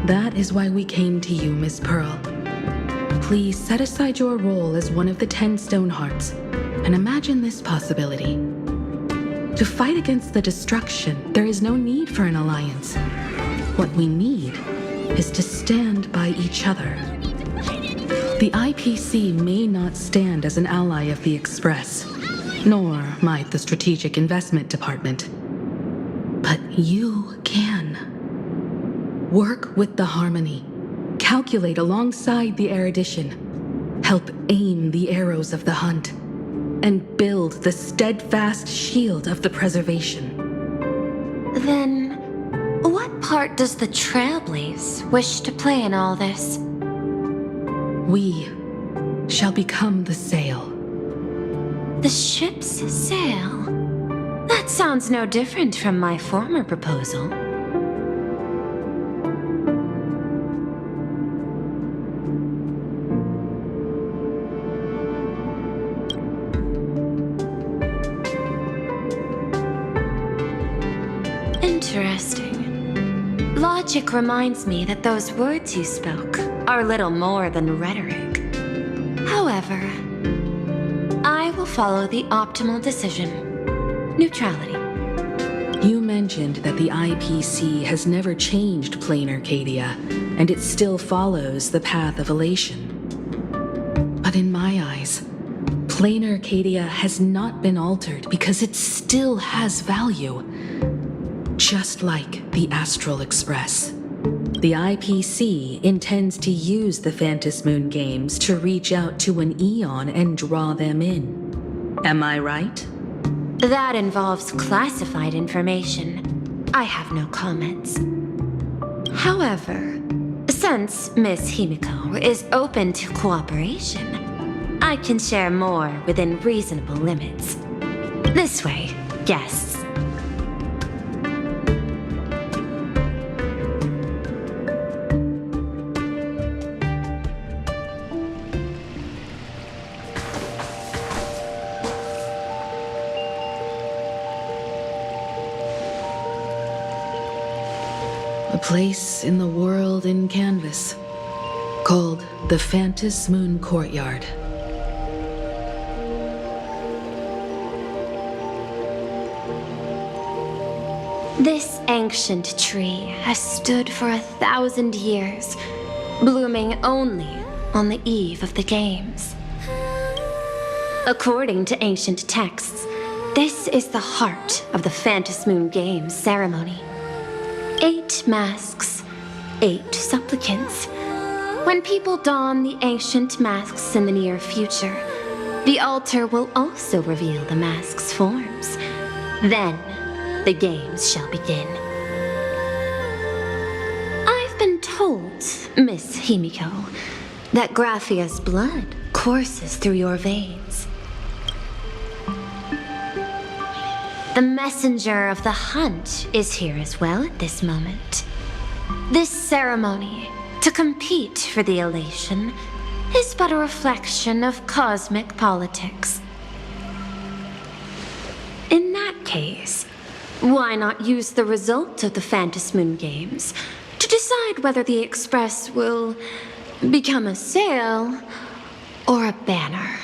That is why we came to you, Miss Pearl. Please set aside your role as one of the 10 Stonehearts and imagine this possibility. To fight against the destruction, there is no need for an alliance. What we need is to stand by each other. The IPC may not stand as an ally of the Express, nor might the Strategic Investment Department. But you can. Work with the Harmony. Calculate alongside the erudition. Help aim the arrows of the hunt. And build the steadfast shield of the preservation. Then, what part does the Trailblaze wish to play in all this? We shall become the sail. The ship's sail? That sounds no different from my former proposal. Interesting. Logic reminds me that those words you spoke are little more than rhetoric. However, I will follow the optimal decision. Neutrality. You mentioned that the IPC has never changed Plain Arcadia, and it still follows the path of elation. But in my eyes, Plain Arcadia has not been altered because it still has value. Just like the Astral Express. The IPC intends to use the Phantasmoon games to reach out to an Eon and draw them in. Am I right? That involves classified information. I have no comments. However, since Miss Himiko is open to cooperation, I can share more within reasonable limits. This way, guests. A place in the world in canvas, called the Phantasmoon Courtyard. This ancient tree has stood for 1,000 years, blooming only on the eve of the games. According to ancient texts, this is the heart of the Phantasmoon Games ceremony. 8 masks, 8 supplicants. When people don the ancient masks in the near future, the altar will also reveal the masks' forms. Then, the games shall begin. I've been told, Miss Himiko, that Graphia's blood courses through your veins. The messenger of the hunt is here as well at this moment. This ceremony, to compete for the elation, is but a reflection of cosmic politics. In that case, why not use the result of the Phantasmoon Games to decide whether the Express will become a sail or a banner?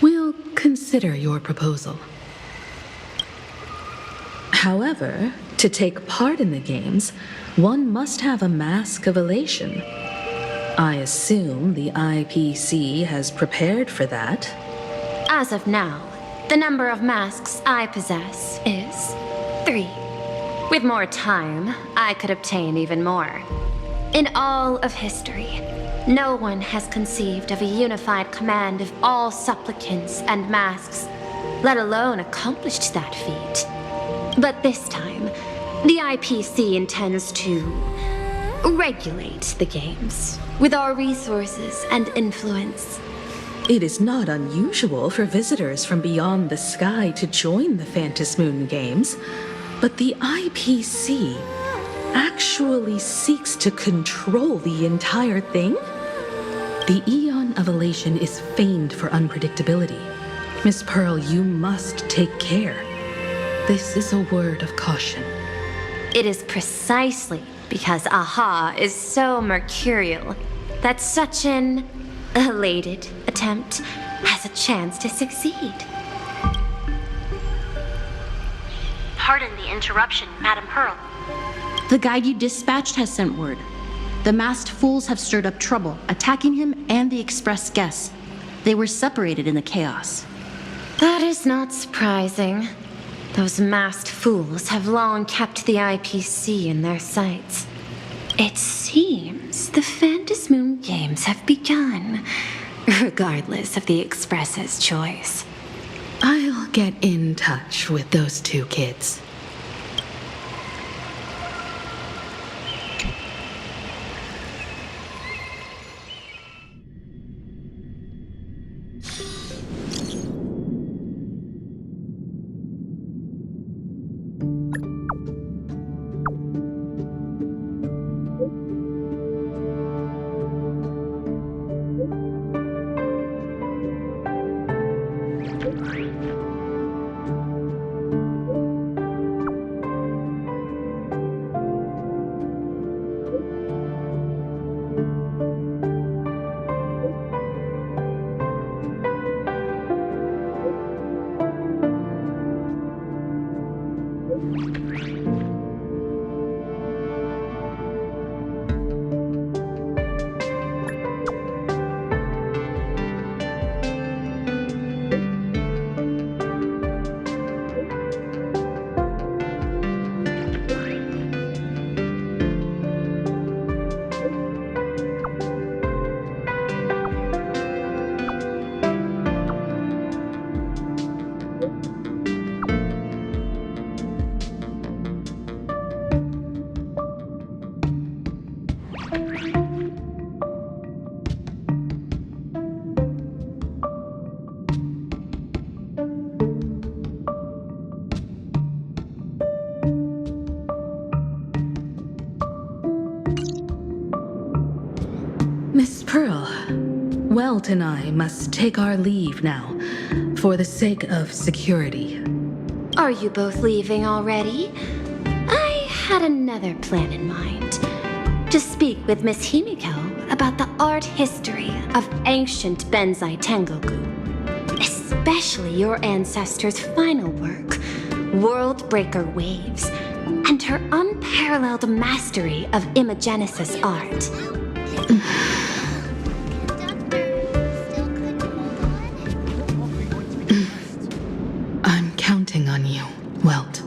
We'll consider your proposal. However, to take part in the games, one must have a mask of elation. I assume the IPC has prepared for that. As of now, the number of masks I possess is 3. With more time, I could obtain even more. In all of history, no one has conceived of a unified command of all supplicants and masks, let alone accomplished that feat. But this time, the IPC intends to regulate the games with our resources and influence. It is not unusual for visitors from beyond the sky to join the Phantasmoon Games, but the IPC actually seeks to control the entire thing? The Eon of Elation is famed for unpredictability. Miss Pearl, you must take care. This is a word of caution. It is precisely because Aha is so mercurial that such an elated attempt has a chance to succeed. Pardon the interruption, Madam Pearl. The guide you dispatched has sent word. The masked fools have stirred up trouble, attacking him and the express guests. They were separated in the chaos. That is not surprising. Those masked fools have long kept the IPC in their sights. It seems the Phantasmoon Games have begun, regardless of the Express's choice. I'll get in touch with those two kids. Miss Pearl, Welt and I must take our leave now, for the sake of security. Are you both leaving already? I had another plan in mind. To speak with Miss Himiko about the art history of ancient Benzai Tengoku. Especially your ancestors' final work, Worldbreaker Waves, and her unparalleled mastery of imagenesis art. I'm counting on you, Welt.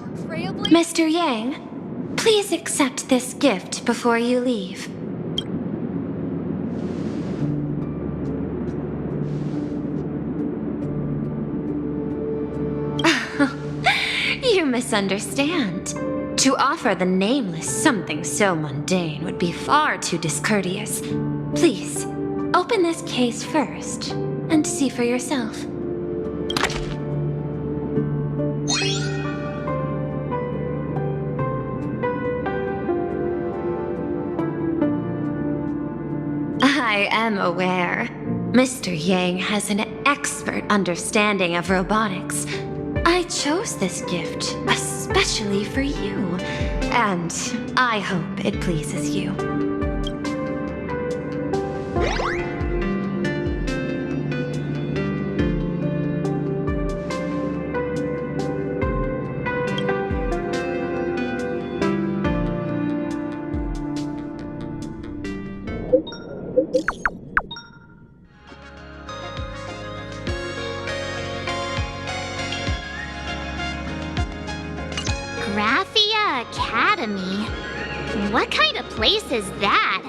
Mr. Yang, please accept this gift before you leave. You misunderstand. To offer the Nameless something so mundane would be far too discourteous. Please, open this case first and see for yourself. I am aware. Mr. Yang has an expert understanding of robotics. I chose this gift especially for you, and I hope it pleases you. Graphia Academy? What kind of place is that?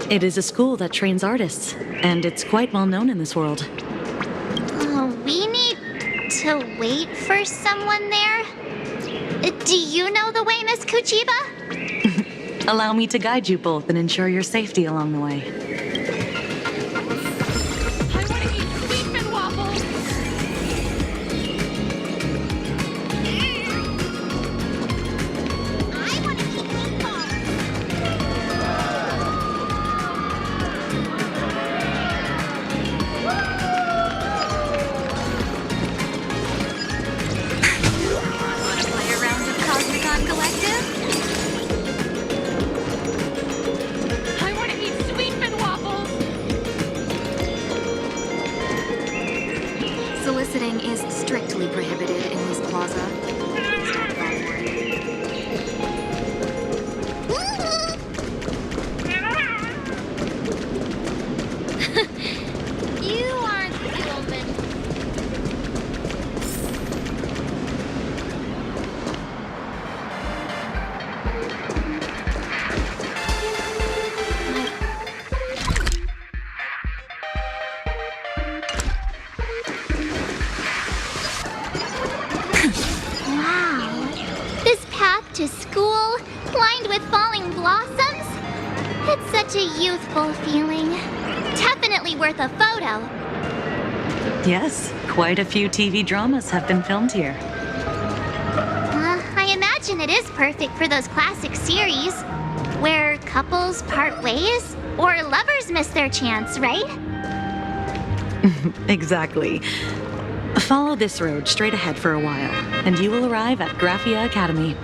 It is a school that trains artists, and it's quite well known in this world. We need to wait for someone there? Do you know the way, Miss Kuchiba? Allow me to guide you both and ensure your safety along the way. I want to eat sweet and waffles. I want to eat meatballs. Want to play a round of Cosmicon Collective? I want to eat sweet and waffles. Soliciting is strictly prohibited in this plaza. You aren't human. Wow. This path to school, lined with falling blossoms? It's such a youthful feeling. Definitely worth a photo. Yes, quite a few TV dramas have been filmed here. I imagine it is perfect for those classic series where couples part ways or lovers miss their chance, right? Exactly. Follow this road straight ahead for a while, and you will arrive at Graphia Academy.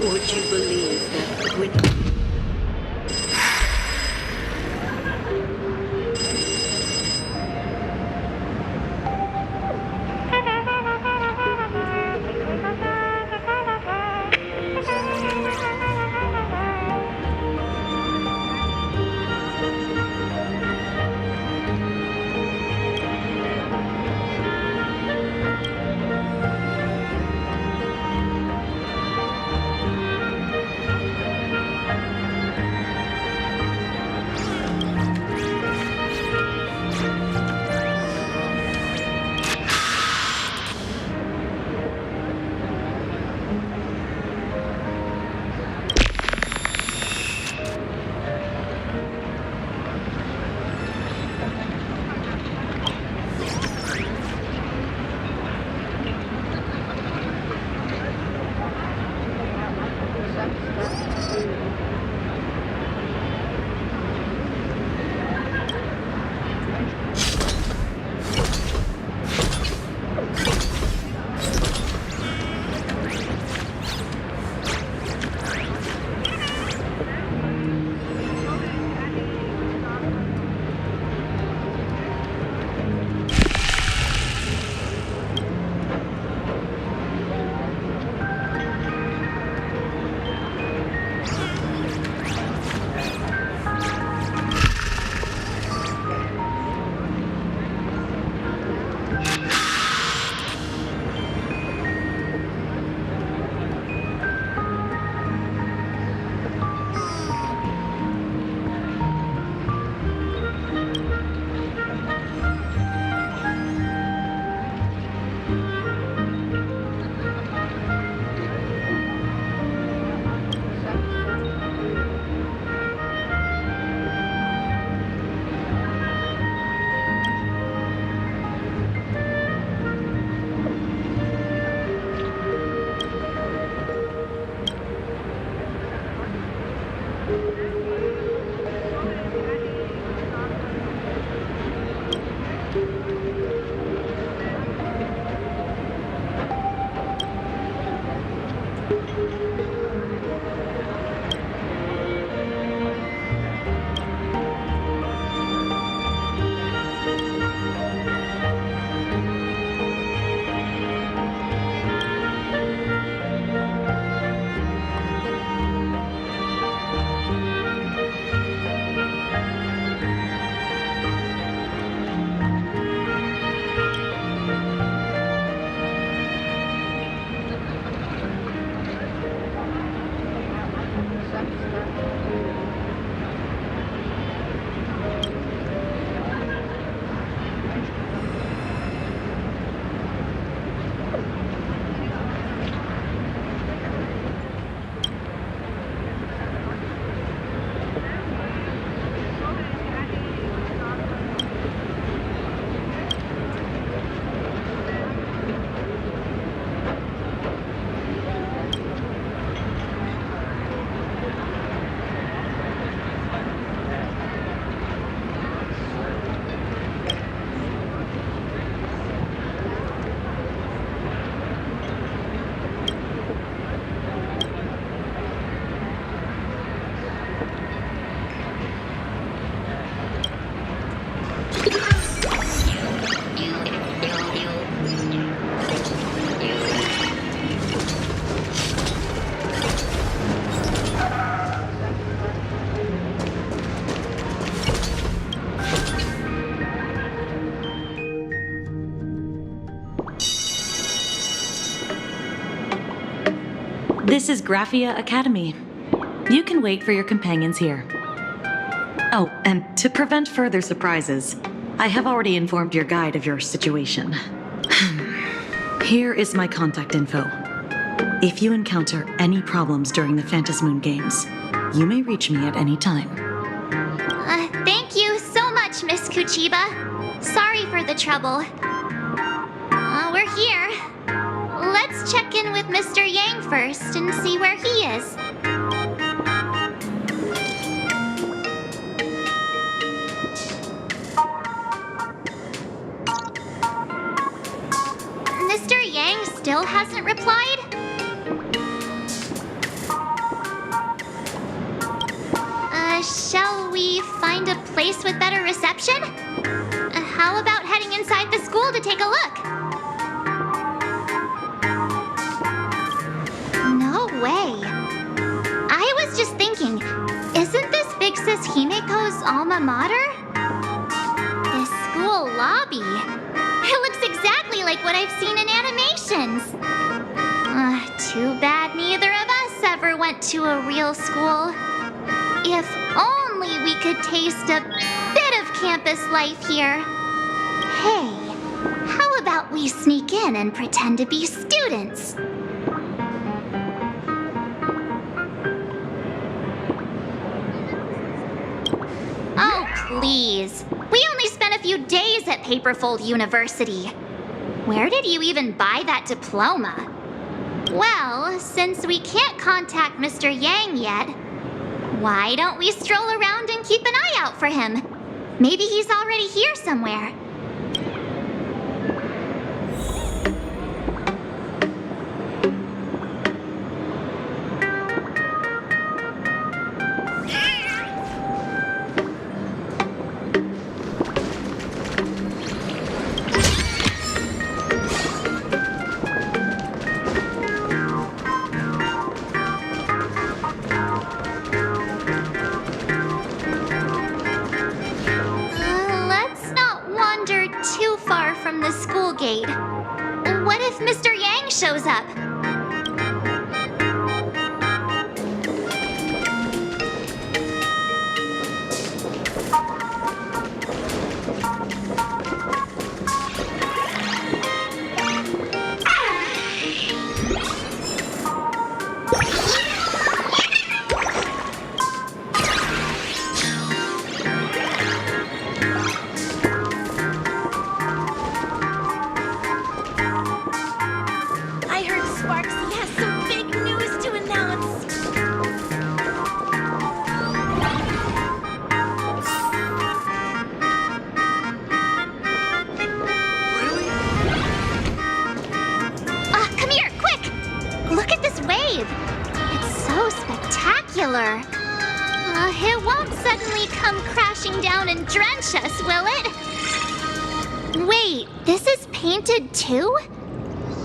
Would you believe that when... This is Graphia Academy. You can wait for your companions here. Oh, and to prevent further surprises, I have already informed your guide of your situation. Here is my contact info. If you encounter any problems during the Phantasmoon Games, you may reach me at any time. Thank you so much, Miss Kuchiba. Sorry for the trouble. We're here. Let's check in with Mr. Yang first and see where he is. Mr. Yang still hasn't replied? Shall we find a place with better reception? How about heading inside the school to take a look? No way. I was just thinking, isn't this Big Sis Himeko's alma mater? This school lobby. It looks exactly like what I've seen in animations. Too bad neither of us ever went to a real school. If only we could taste a bit of campus life here. Hey, how about we sneak in and pretend to be students? Oh, please. We only spent a few days at Paperfold University. Where did you even buy that diploma? Well, since we can't contact Mr. Yang yet, why don't we stroll around and keep an eye out for him? Maybe he's already here somewhere. From the school gate. What if Mr. Yang shows up? It won't suddenly come crashing down and drench us, will it? Wait, this is painted too?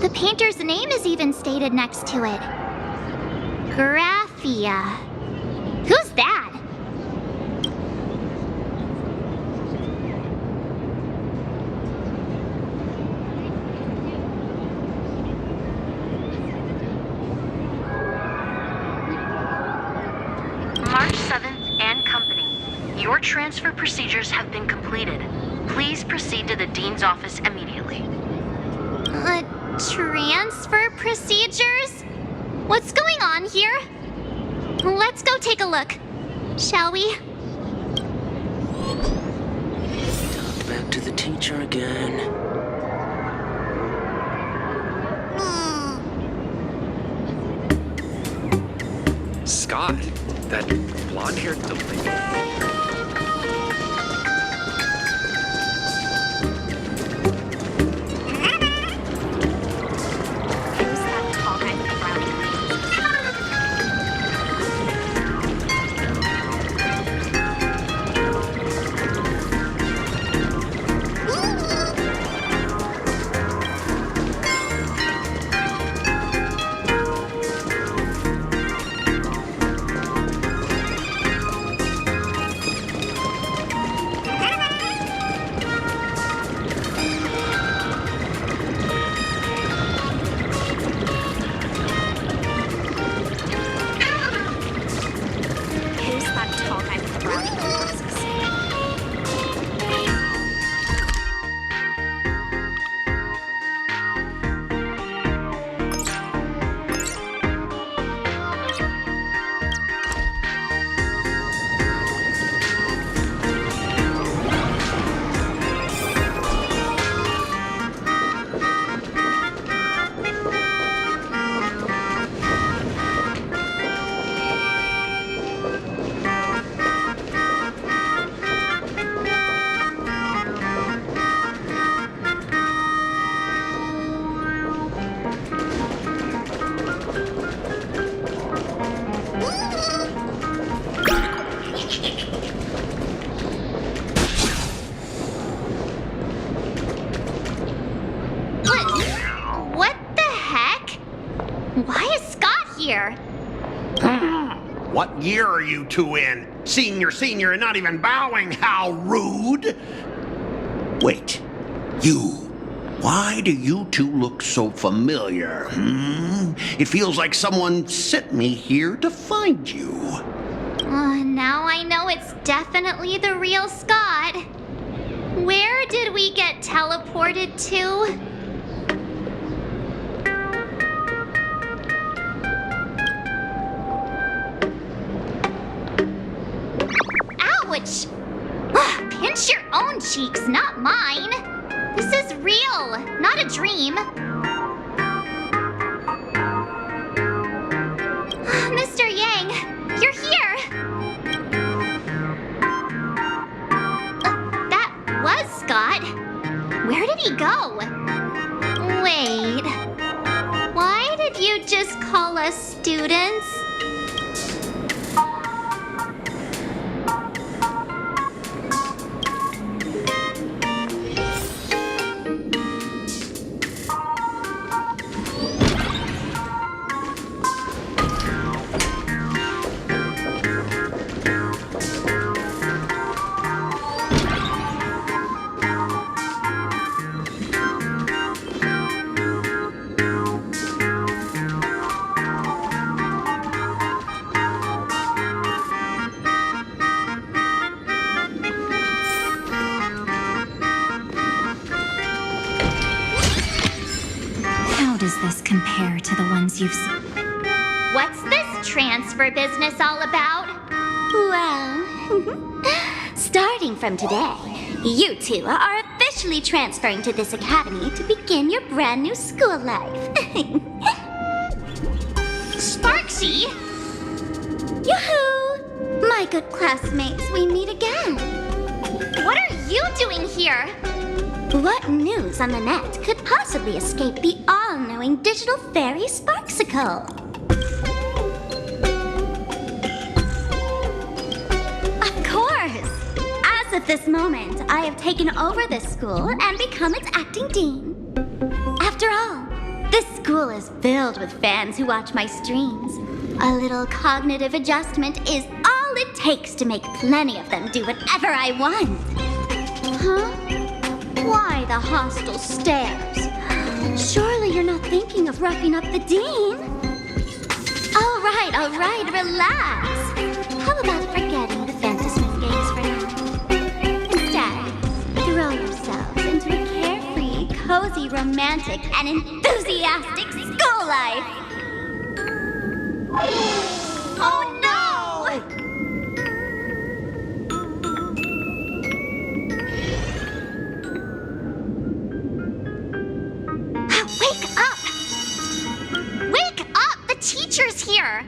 The painter's name is even stated next to it. Graphia. Who's that? March 7th and Company. Your transfer procedures have been completed. Please proceed to the Dean's office immediately. Transfer procedures? What's going on here? Let's go take a look, shall we? Back to the teacher again. Scott, that blonde-haired lady. What year are you two in? Senior, and not even bowing. How rude! Wait, you. Why do you two look so familiar, It feels like someone sent me here to find you. Now I know it's definitely the real Scott. Where did we get teleported to? Ouch! Pinch your own cheeks, not mine. This is real, not a dream. Mr. Yang, you're here. That was Scott. Where did he go? Wait. Why did you just call us students? Compare to the ones you've seen. What's this transfer business all about? Well, starting from today, you two are officially transferring to this academy to begin your brand new school life. Sparksy! Yoo-hoo! My good classmates, we meet again. What are you doing here? What news on the net could possibly escape the all-knowing digital fairy Sparksicle? Of course! As of this moment, I have taken over this school and become its acting dean. After all, this school is filled with fans who watch my streams. A little cognitive adjustment is all it takes to make plenty of them do whatever I want. Huh? Why the hostile stares? Surely you're not thinking of roughing up the dean? All right, relax. How about forgetting the Fantasy Games for now? Instead, throw yourselves into a carefree, cozy, romantic, and enthusiastic school life. Oh no! Teacher's here!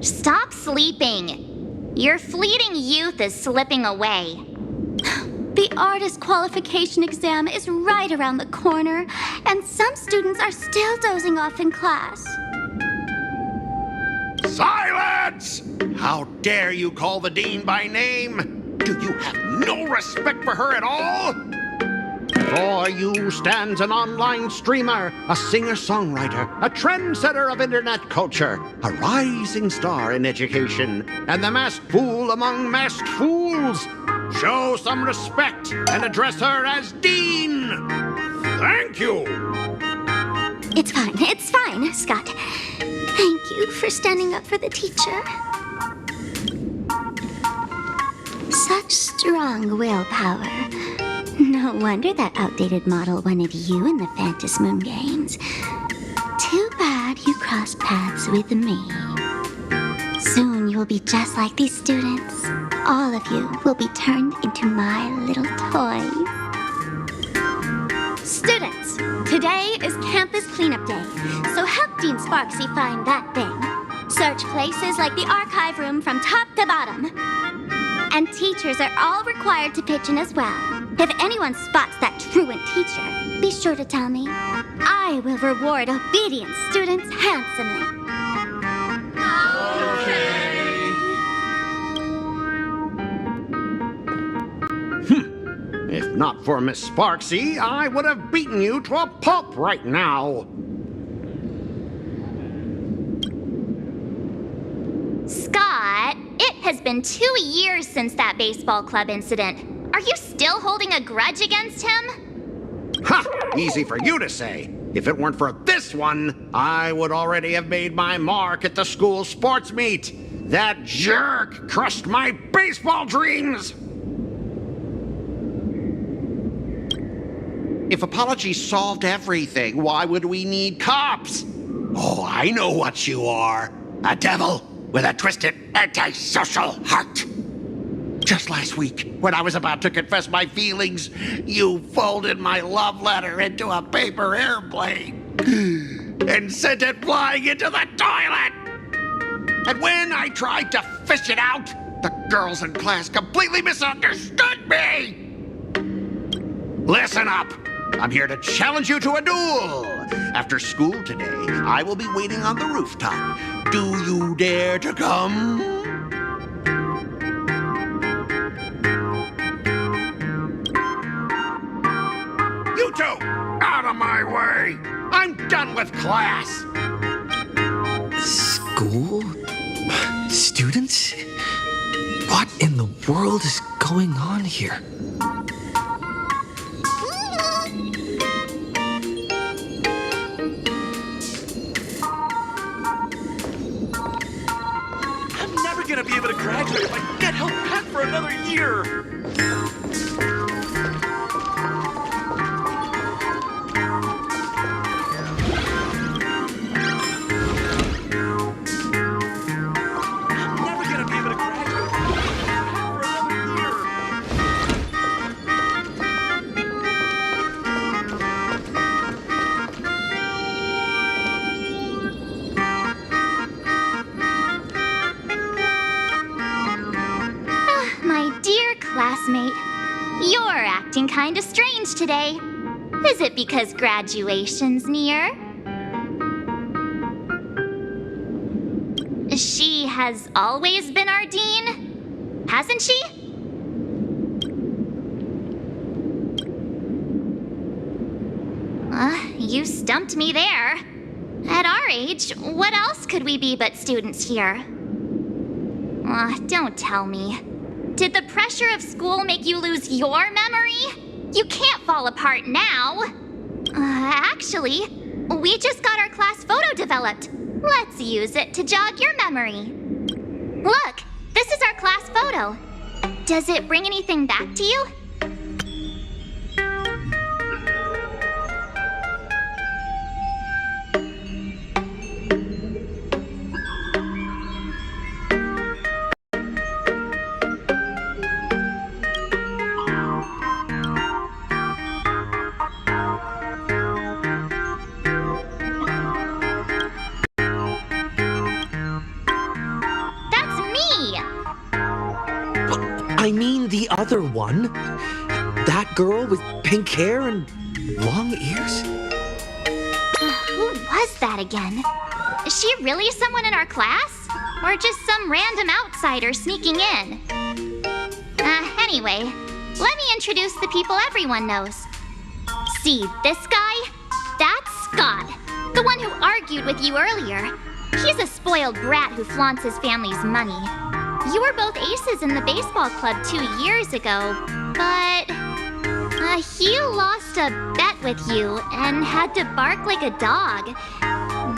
Stop sleeping. Your fleeting youth is slipping away. The artist qualification exam is right around the corner, and some students are still dozing off in class. Silence! How dare you call the dean by name? Do you have no respect for her at all? Before you stands an online streamer, a singer-songwriter, a trendsetter of internet culture, a rising star in education, and the masked fool among masked fools. Show some respect and address her as Dean! Thank you! It's fine, Scott. Thank you for standing up for the teacher. Such strong willpower. No wonder that outdated model wanted you in the Phantasmoon Games. Too bad you crossed paths with me. Soon you'll be just like these students. All of you will be turned into my little toys. Students, today is campus cleanup day, so help Dean Sparksy find that thing. Search places like the archive room from top to bottom. And teachers are all required to pitch in as well. If anyone spots that truant teacher, be sure to tell me. I will reward obedient students handsomely. If not for Miss Sparksy, I would have beaten you to a pulp right now. Scott, it has been 2 years since that baseball club incident. Are you still holding a grudge against him? Ha! Easy for you to say. If it weren't for this one, I would already have made my mark at the school sports meet. That jerk crushed my baseball dreams! If apologies solved everything, why would we need cops? Oh, I know what you are. A devil with a twisted, antisocial heart. Just last week, when I was about to confess my feelings, you folded my love letter into a paper airplane and sent it flying into the toilet. And when I tried to fish it out, the girls in class completely misunderstood me. Listen up. I'm here to challenge you to a duel. After school today, I will be waiting on the rooftop. Do you dare to come? You two, out of my way! I'm done with class! School? Students? What in the world is going on here? I'm never gonna be able to graduate if I get held back for another year. Classmate, you're acting kinda strange today. Is it because graduation's near? She has always been our dean, hasn't she? You stumped me there. At our age, what else could we be but students here? Don't tell me. Did the pressure of school make you lose your memory? You can't fall apart now. Actually, we just got our class photo developed. Let's use it to jog your memory. Look, this is our class photo. Does it bring anything back to you? I mean the other one. That girl with pink hair and long ears? Who was that again? Is she really someone in our class? Or just some random outsider sneaking in? Anyway, let me introduce the people everyone knows. See this guy? That's Scott, the one who argued with you earlier. He's a spoiled brat who flaunts his family's money. You were both aces in the baseball club 2 years ago, but he lost a bet with you and had to bark like a dog.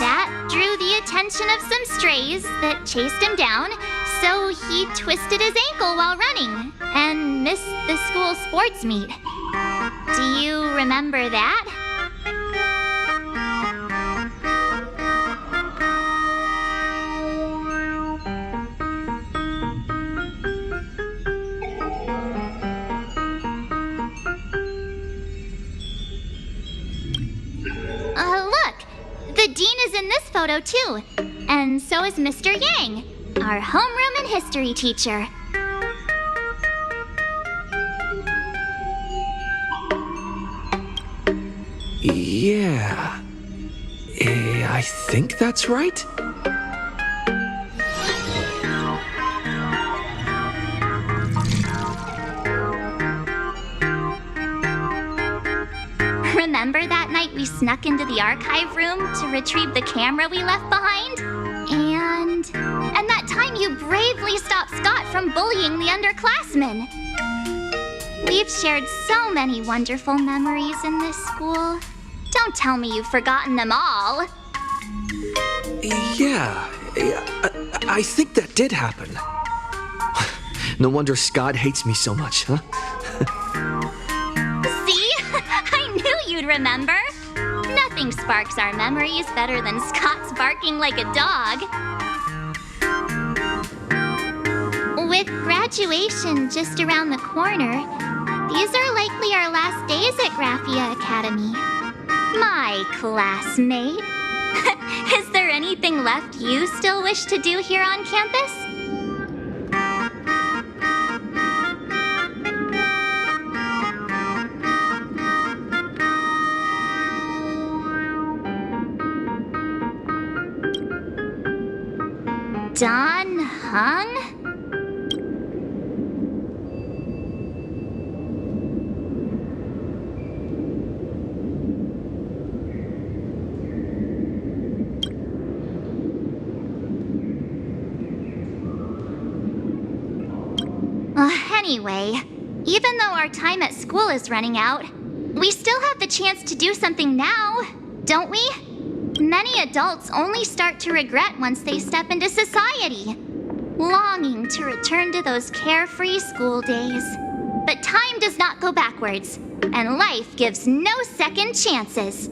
That drew the attention of some strays that chased him down, so he twisted his ankle while running and missed the school sports meet. Do you remember that? Look, the dean is in this photo too, and so is Mr. Yang, our homeroom and history teacher. Yeah. I think that's right. we snuck into the archive room to retrieve the camera we left behind. And that time you bravely stopped Scott from bullying the underclassmen. We've shared so many wonderful memories in this school. Don't tell me you've forgotten them all. Yeah, I think that did happen. No wonder Scott hates me so much, huh? See? I knew you'd remember. Nothing sparks our memories better than Scott's barking like a dog. With graduation just around the corner, these are likely our last days at Graphia Academy. My classmate. Is there anything left you still wish to do here on campus? Don Hung? Anyway, even though our time at school is running out, we still have the chance to do something now, don't we? Many adults only start to regret once they step into society, longing to return to those carefree school days. But time does not go backwards, and life gives no second chances.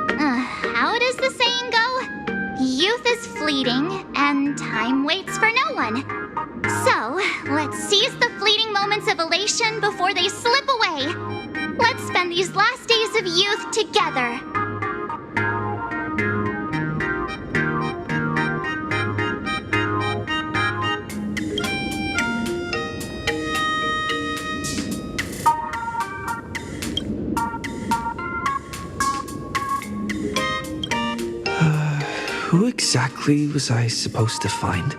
How does the saying go? Youth is fleeting, and time waits for no one. So, let's seize the fleeting moments of elation before they slip away. Let's spend these last days of youth together. Who exactly was I supposed to find?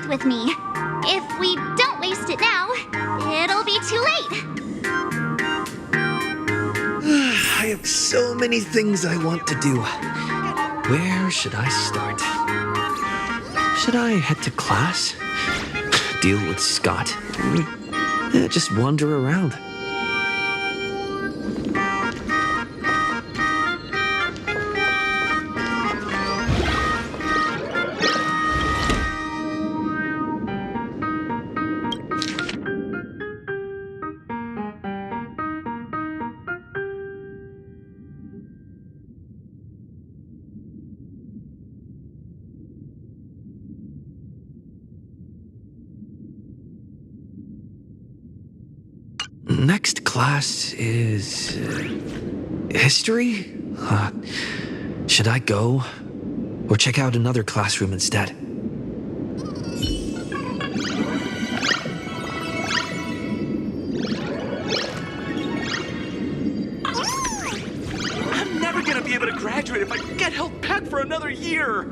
With me. If we don't waste it now, it'll be too late. I have so many things I want to do. Where should I start? Should I head to class? Deal with Scott? Just wander around? Next class is history? Should I go or check out another classroom instead? I'm never gonna be able to graduate if I get held back for another year.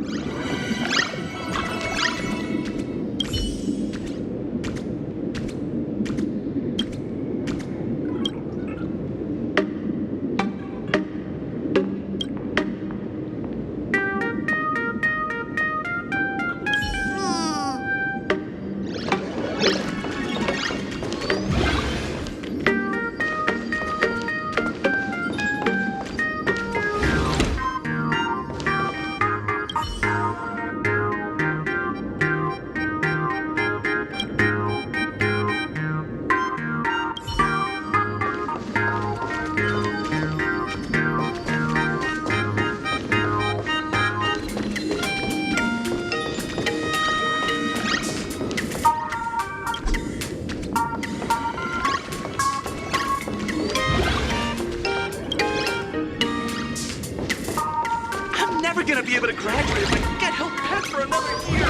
Gonna be able to graduate if I get held back for another year.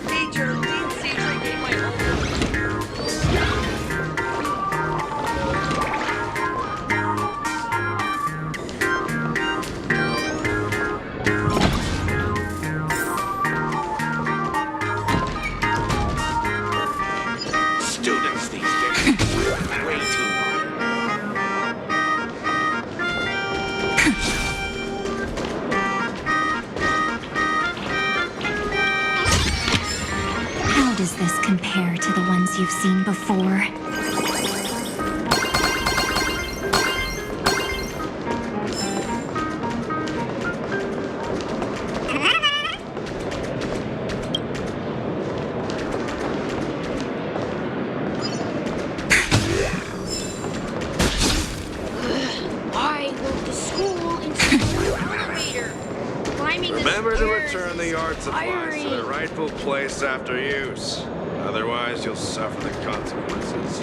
Major, Dean Cedric gave my compare to the ones you've seen before. I go to school instead of the elevator. Climbing the Remember to stairs return the art supplies to tiring. their rightful place after use. Otherwise, you'll suffer the consequences.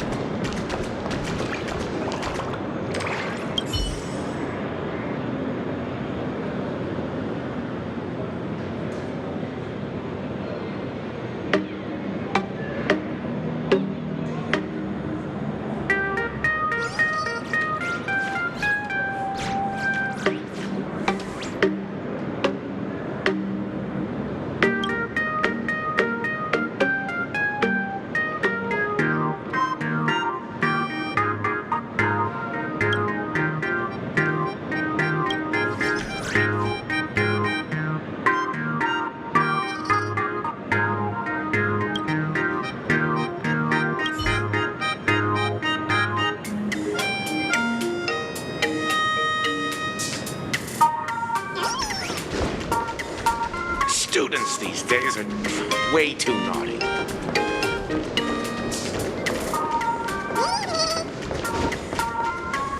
Students these days are way too naughty.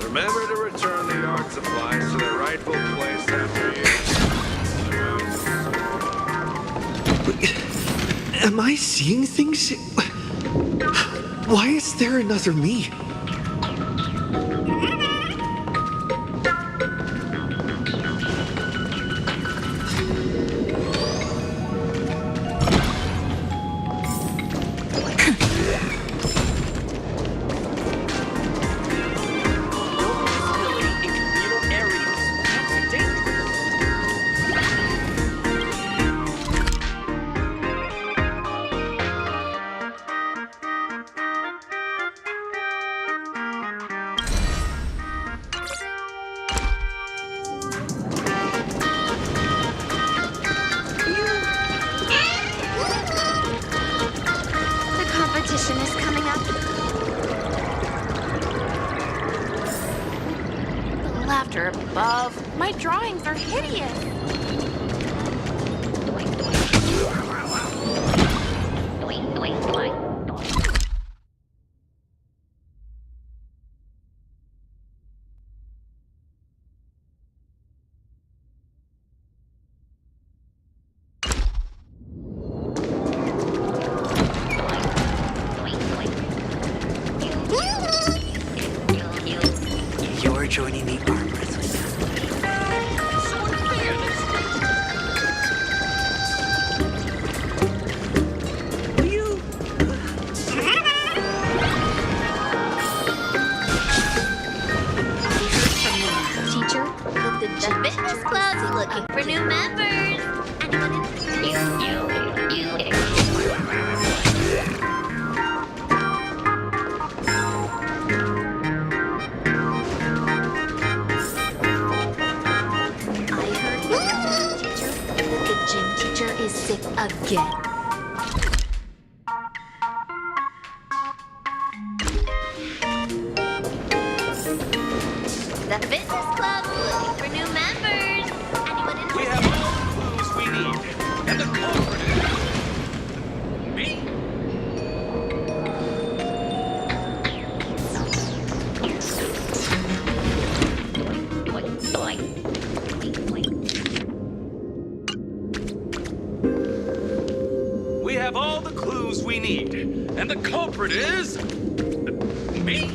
Remember to return the art supplies to their rightful place after use. Am I seeing things? Why is there another me? The competition is coming up. The laughter above. My drawings are hideous. You're joining the arm wrestling. Teacher, the fitness club's looking for new members. The gym teacher is sick again. The fitness club's looking for new members. Anyone interested? We have all the clues we need. And the culprit is... me. We have all the clues we need. And the culprit is... me.